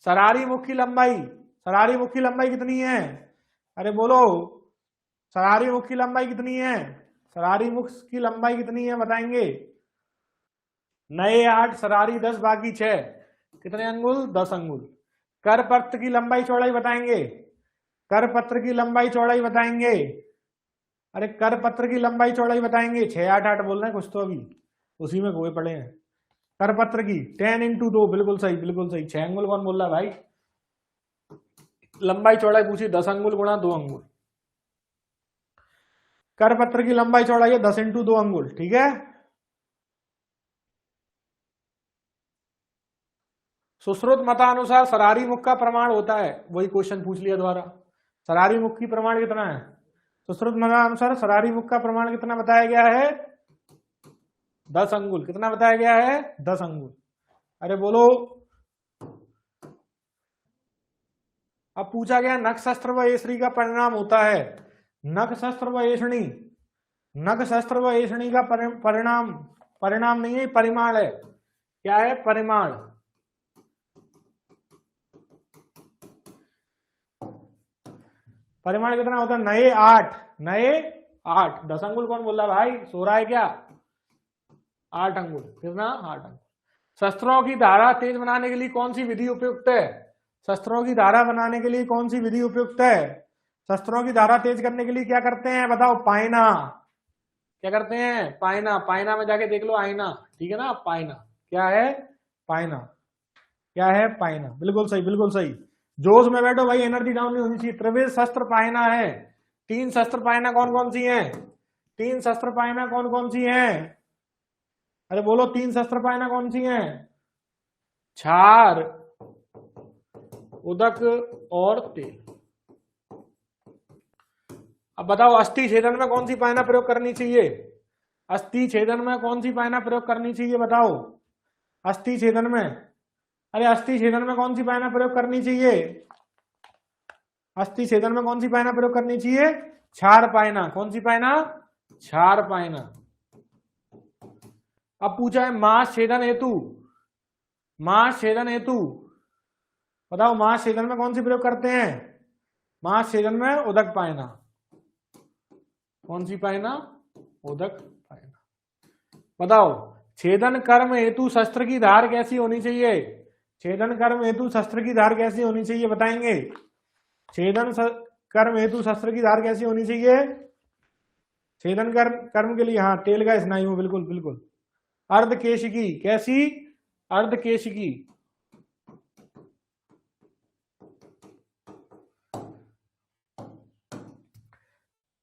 सरारी मुख की लंबाई, सरारी मुख की लंबाई कितनी है? अरे बोलो, सरारी मुख की लंबाई कितनी है? सरारी मुख की लंबाई कितनी है बताएंगे? नए 8, सरारी 10, बाकी 6, कितने अंगुल? 10 अंगुल। करपत्र की लंबाई चौड़ाई बताएंगे, करपत्र की लंबाई चौड़ाई बताएंगे। अरे करपत्र की लंबाई चौड़ाई बताएंगे, 6 8 8 बोल रहे हैं कुछ तो, अभी उसी में गोए पड़े हैं। करपत्र की 10x2, बिल्कुल सही बिल्कुल सही। 6 अंगुल कौन बोल रहा है भाई? लंबाई चौड़ाई पूछी, 10 अंगुल गुणा 2 अंगुल। करपत्र की लंबाई चौड़ाई है 10x2 अंगुल, ठीक है। सुश्रुत मतानुसार सरारी मुख का प्रमाण होता है, वही क्वेश्चन पूछ लिया दोबारा। सरारी मुख की प्रमाण कितना है? सुश्रुत मतानुसार सरारी मुख का प्रमाण कितना बताया गया है? 10 अंगुल। कितना बताया गया है? 10 अंगुल। अरे बोलो। अब पूछा गया नख शस्त्र व एषणी का परिणाम होता है। नख शस्त्र व एषणी, नख शस्त्र व एषणी का परिणाम, परिणाम नहीं है, परिमाण है। क्या है? परिमाण। परिमाण कितना होता है? नए 8, नए 8। 10 अंगुल कौन बोल रहा है भाई? सो रहा है क्या? 8 अंगुल। कितना? 8 अंगुल। शस्त्रों की धारा तेज बनाने के लिए कौन सी विधि उपयुक्त है? शस्त्रों की धारा बनाने के लिए कौन सी विधि उपयुक्त है? शस्त्रों की धारा तेज करने के लिए क्या करते हैं बताओ? पायना। क्या करते हैं? पायना। पायना में जाके देख लो आईना, ठीक है ना। पायना क्या है? पायना। क्या है? पायना, बिल्कुल सही बिल्कुल सही। जोश में बैठो भाई, एनर्जी डाउन नहीं होनी चाहिए। त्रिविध शस्त्र पायना है। 3 शस्त्र पायना कौन कौन सी है? 3 शस्त्र पायना कौन कौन सी है? अरे बोलो 3 शस्त्र पायना कौन सी है? छार, उदक और तेल। अब बताओ अस्थि छेदन में कौन सी पायना प्रयोग करनी चाहिए? अस्थि छेदन में कौन सी पायना प्रयोग करनी चाहिए बताओ? अस्थि छेदन में, अरे अस्थि छेदन में कौन सी पायना प्रयोग करनी चाहिए? अस्थि छेदन में कौन सी पायना प्रयोग करनी चाहिए? क्षार पायना। कौन सी पायना? क्षार पायना। अब पूछा है मांस छेदन हेतु, मांस छेदन हेतु बताओ मांस छेदन में कौन सी प्रयोग करते हैं? मांस छेदन में उदक पायना। कौन सी पायना? उदक पायना। बताओ छेदन कर्म हेतु शस्त्र की धार कैसी होनी चाहिए? छेदन कर्म हेतु शस्त्र की धार कैसी होनी चाहिए बताएंगे? छेदन कर्म हेतु शस्त्र की धार कैसी होनी चाहिए? छेदन कर्म के लिए, हाँ, तेल का स्नायु, बिल्कुल बिल्कुल। अर्धकेशिकी। कैसी? अर्धकेशिकी।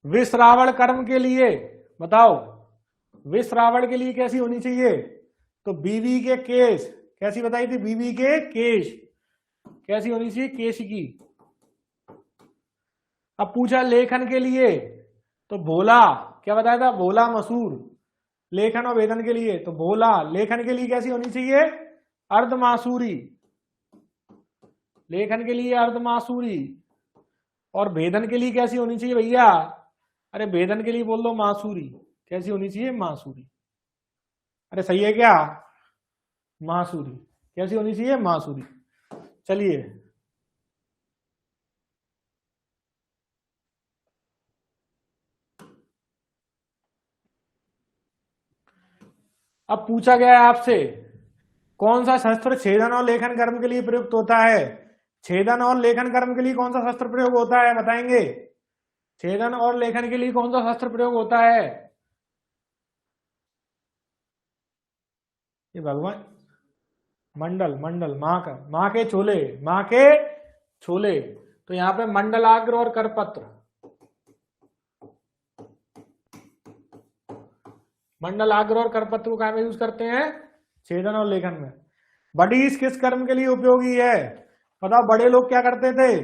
विश्रावण कर्म के लिए बताओ, विश्रावण के लिए कैसी होनी चाहिए? तो बीवी के केश। कैसी बताई थी? बीवी के केश। कैसी होनी चाहिए? केशिकी। अब पूछा लेखन के लिए, तो भोला। क्या बताया था? भोला मसूर। लेखन और वेदन के लिए तो भोला। लेखन के लिए कैसी होनी चाहिए? अर्धमासूरी। लेखन के लिए अर्धमासूरी, और भेदन के लिए कैसी होनी चाहिए भैया? अरे भेदन के लिए बोल दो मासूरी। कैसी होनी चाहिए? मासूरी। अरे सही है क्या? मासूरी। कैसी होनी चाहिए? मासूरी। चलिए अब पूछा गया है आपसे, कौन सा शस्त्र छेदन और लेखन कर्म के लिए प्रयुक्त होता है? छेदन और लेखन कर्म के लिए कौन सा शस्त्र प्रयोग होता है, बताएंगे? छेदन और लेखन के लिए कौन सा शस्त्र प्रयोग होता है? ये भगवान, मंडल, मंडल, माँ के छोले, माँ के छोले। तो यहाँ पे मंडलाग्र और करपत्र, मंडलाग्र और करपत्र को क्या में यूज करते हैं? छेदन और लेखन में। बडीस किस कर्म के लिए उपयोगी है? बताओ, बड़े लोग क्या करते थे?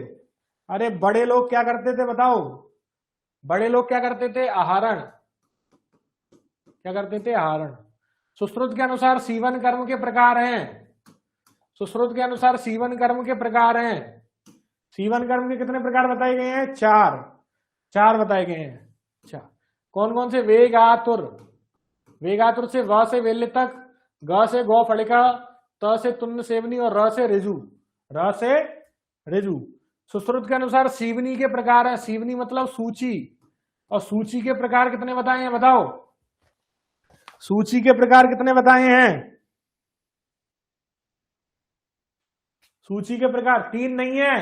अरे बड़े लोग क्या करते थे बताओ? बड़े लोग क्या करते थे? आहरण। क्या करते थे? आहरण। सुश्रुत के अनुसार सीवन कर्म के प्रकार हैं। सुश्रुत के अनुसार सीवन कर्म के प्रकार हैं। सीवन कर्म के कितने प्रकार बताए गए हैं? 4। 4 बताए गए हैं। अच्छा, कौन कौन से? वेगातुर, वेगातुर से व से वेल्य तक, ग से गौ फड़िका, त से तुन्न सेवनी और र से रिजु, र से रिजु। सुश्रुत के अनुसार सीवनी के प्रकार है। सीवनी मतलब सूची, और सूची के प्रकार कितने बताए हैं बताओ? सूची के प्रकार कितने बताए हैं? सूची के प्रकार 3 नहीं है?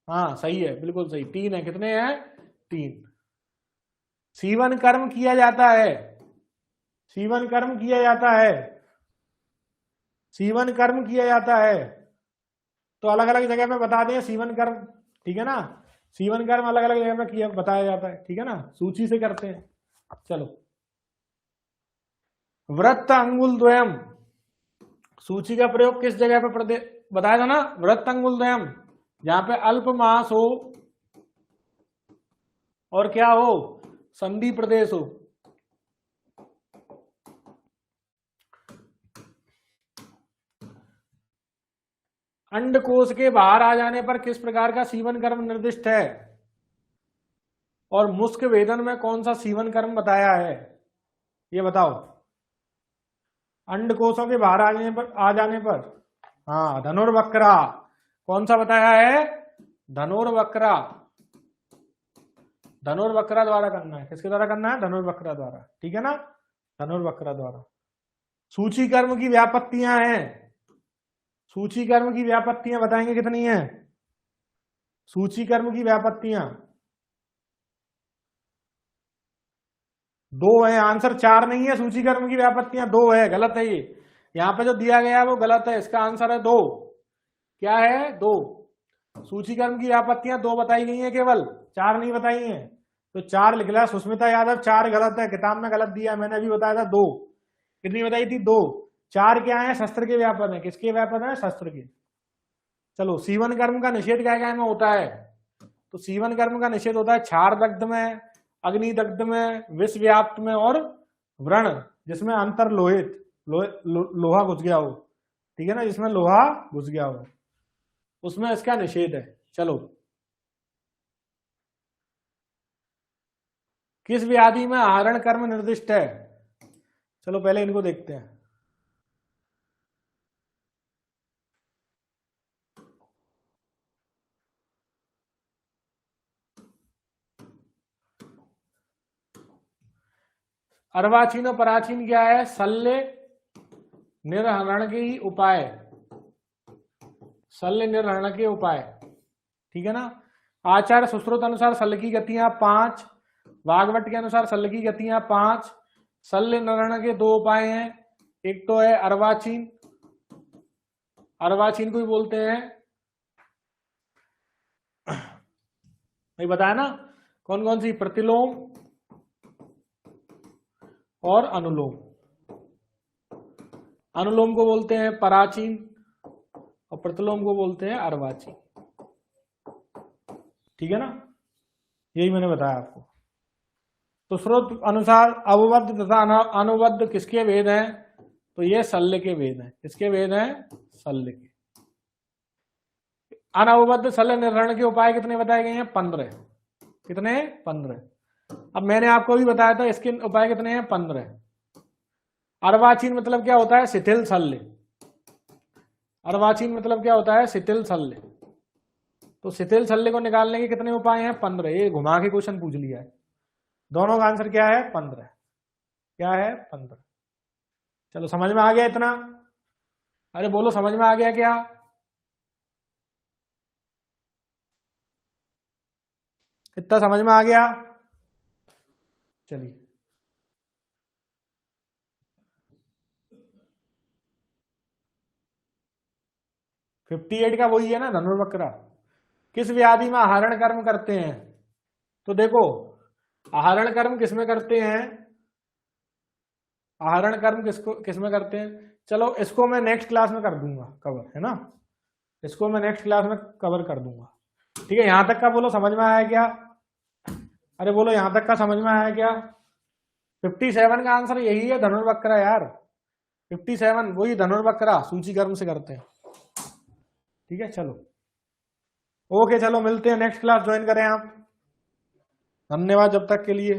हाँ सही है, बिल्कुल सही, 3 है। कितने हैं? 3। सीवन कर्म किया जाता है, सीवन कर्म किया जाता है, सीवन कर्म किया जाता है। तो अलग अलग जगह पे बता दें सीवन कर्म, ठीक है ना? सीवन कर्म अलग अलग जगह पे किया बताया जाता है, ठीक है ना? सूची से करते हैं। चलो, वृत्त अंगुल द्वयम, सूची का प्रयोग किस जगह पे बताया था ना? वृत्त अंगुल द्वयम, जहां पे अल्प मास हो और क्या हो? संधि प्रदेश हो। अंडकोश के बाहर आ जाने पर किस प्रकार का सीवन कर्म निर्दिष्ट है? और मुस्क वेदन में कौन सा सीवन कर्म बताया है? ये बताओ। अंडकोशों के बाहर आ जाने पर, हाँ, धनुर्वक्रा। कौन सा बताया है? धनुर्वक्रा। धनुर्वक्रा द्वारा करना है। किसके द्वारा करना है? धनुर्वक्रा द्वारा, ठीक है ना? धनुर्वक्रा द्वारा। सूची कर्म की व्यापत्तियां हैं, सूची कर्म की व्यापत्तियां बताएंगे कितनी हैं? सूची कर्म की व्यापत्तियां 2 है। आंसर 4 नहीं है। सूची कर्म की व्यापत्तियां 2 है, गलत है ये। यहां पे जो दिया गया है वो गलत है, इसका आंसर है 2। क्या है? 2। सूची कर्म की व्यापत्तियां 2 बताई गई हैं केवल, 4 नहीं बताई हैं। तो 4 लिख लिया सुष्मिता यादव, 4 गलत है, किताब में गलत दिया है, मैंने अभी बताया था 2। कितनी बताई थी? 2। 4 क्या है? शस्त्र के व्यापक है। किसके व्यापक है? शस्त्र के। चलो, सीवन कर्म का निषेध क्या क्या में होता है? तो सीवन कर्म का निषेध होता है क्षार दग्ध में, अग्नि दग्ध में, विष व्याप्त में, और व्रण जिसमें अंतर लोहित लोहा घुस गया हो, ठीक है ना? जिसमें लोहा घुस गया हो उसमें इसका निषेध है। चलो, किस व्याधि में आहरण कर्म निर्दिष्ट है? चलो पहले इनको देखते हैं। अर्वाचीन और पराचीन क्या है? शल्य निर्हरण के ही उपाय, शल्य निर्हरण के उपाय, ठीक है ना? आचार्य सुश्रुत अनुसार शल्य की गतियां 5, वाग्भट के अनुसार शल्य की गतियां 5। शल्य निर्हरण के 2 उपाय हैं, एक तो है अर्वाचीन, अर्वाचीन को ही बोलते हैं, नहीं बताया ना? कौन कौन सी? प्रतिलोम और अनुलोम। अनुलोम को बोलते हैं पराचीन और प्रतिलोम को बोलते हैं अर्वाचीन, ठीक है ना? यही मैंने बताया आपको। तो स्रोत अनुसार अवबद्ध तथा अनुबद्ध किसके वेद हैं? तो ये शल्य के वेद हैं। किसके वेद हैं? शल्य के। अनवबद्ध शल्य निर्हरण के उपाय कितने बताए गए हैं? 15। कितने? 15। अब मैंने आपको भी बताया था इसके उपाय कितने हैं? 15। अर्वाचीन मतलब क्या होता है? शिथिल शल्य। अर्वाचीन मतलब क्या होता है? शिथिल शल्य। तो शिथिल शल्य को निकालने के कितने उपाय हैं? 15। ये घुमा के क्वेश्चन पूछ लिया है। दोनों का आंसर क्या है? 15। क्या है? 15। चलो समझ में आ गया इतना? अरे बोलो समझ में आ गया क्या? इतना समझ में आ गया? चलिए, 58 का वही है ना, धनुर्वक्र। किस व्याधि में आहरण कर्म करते हैं? तो देखो, आहरण कर्म किसमें करते हैं? आहरण कर्म किसमें करते हैं? चलो इसको मैं नेक्स्ट क्लास में कर दूंगा कवर, है ना? इसको मैं नेक्स्ट क्लास में कवर कर दूंगा। ठीक है, यहां तक का बोलो समझ में आया क्या? अरे बोलो यहां तक का समझ में आया क्या? 57 का आंसर यही है, धनुर्वक्र यार। 57 वही धनुर्वक्र सूची कर्म से करते हैं। ठीक है, चलो ओके, चलो मिलते हैं, नेक्स्ट क्लास ज्वाइन करें आप। धन्यवाद जब तक के लिए।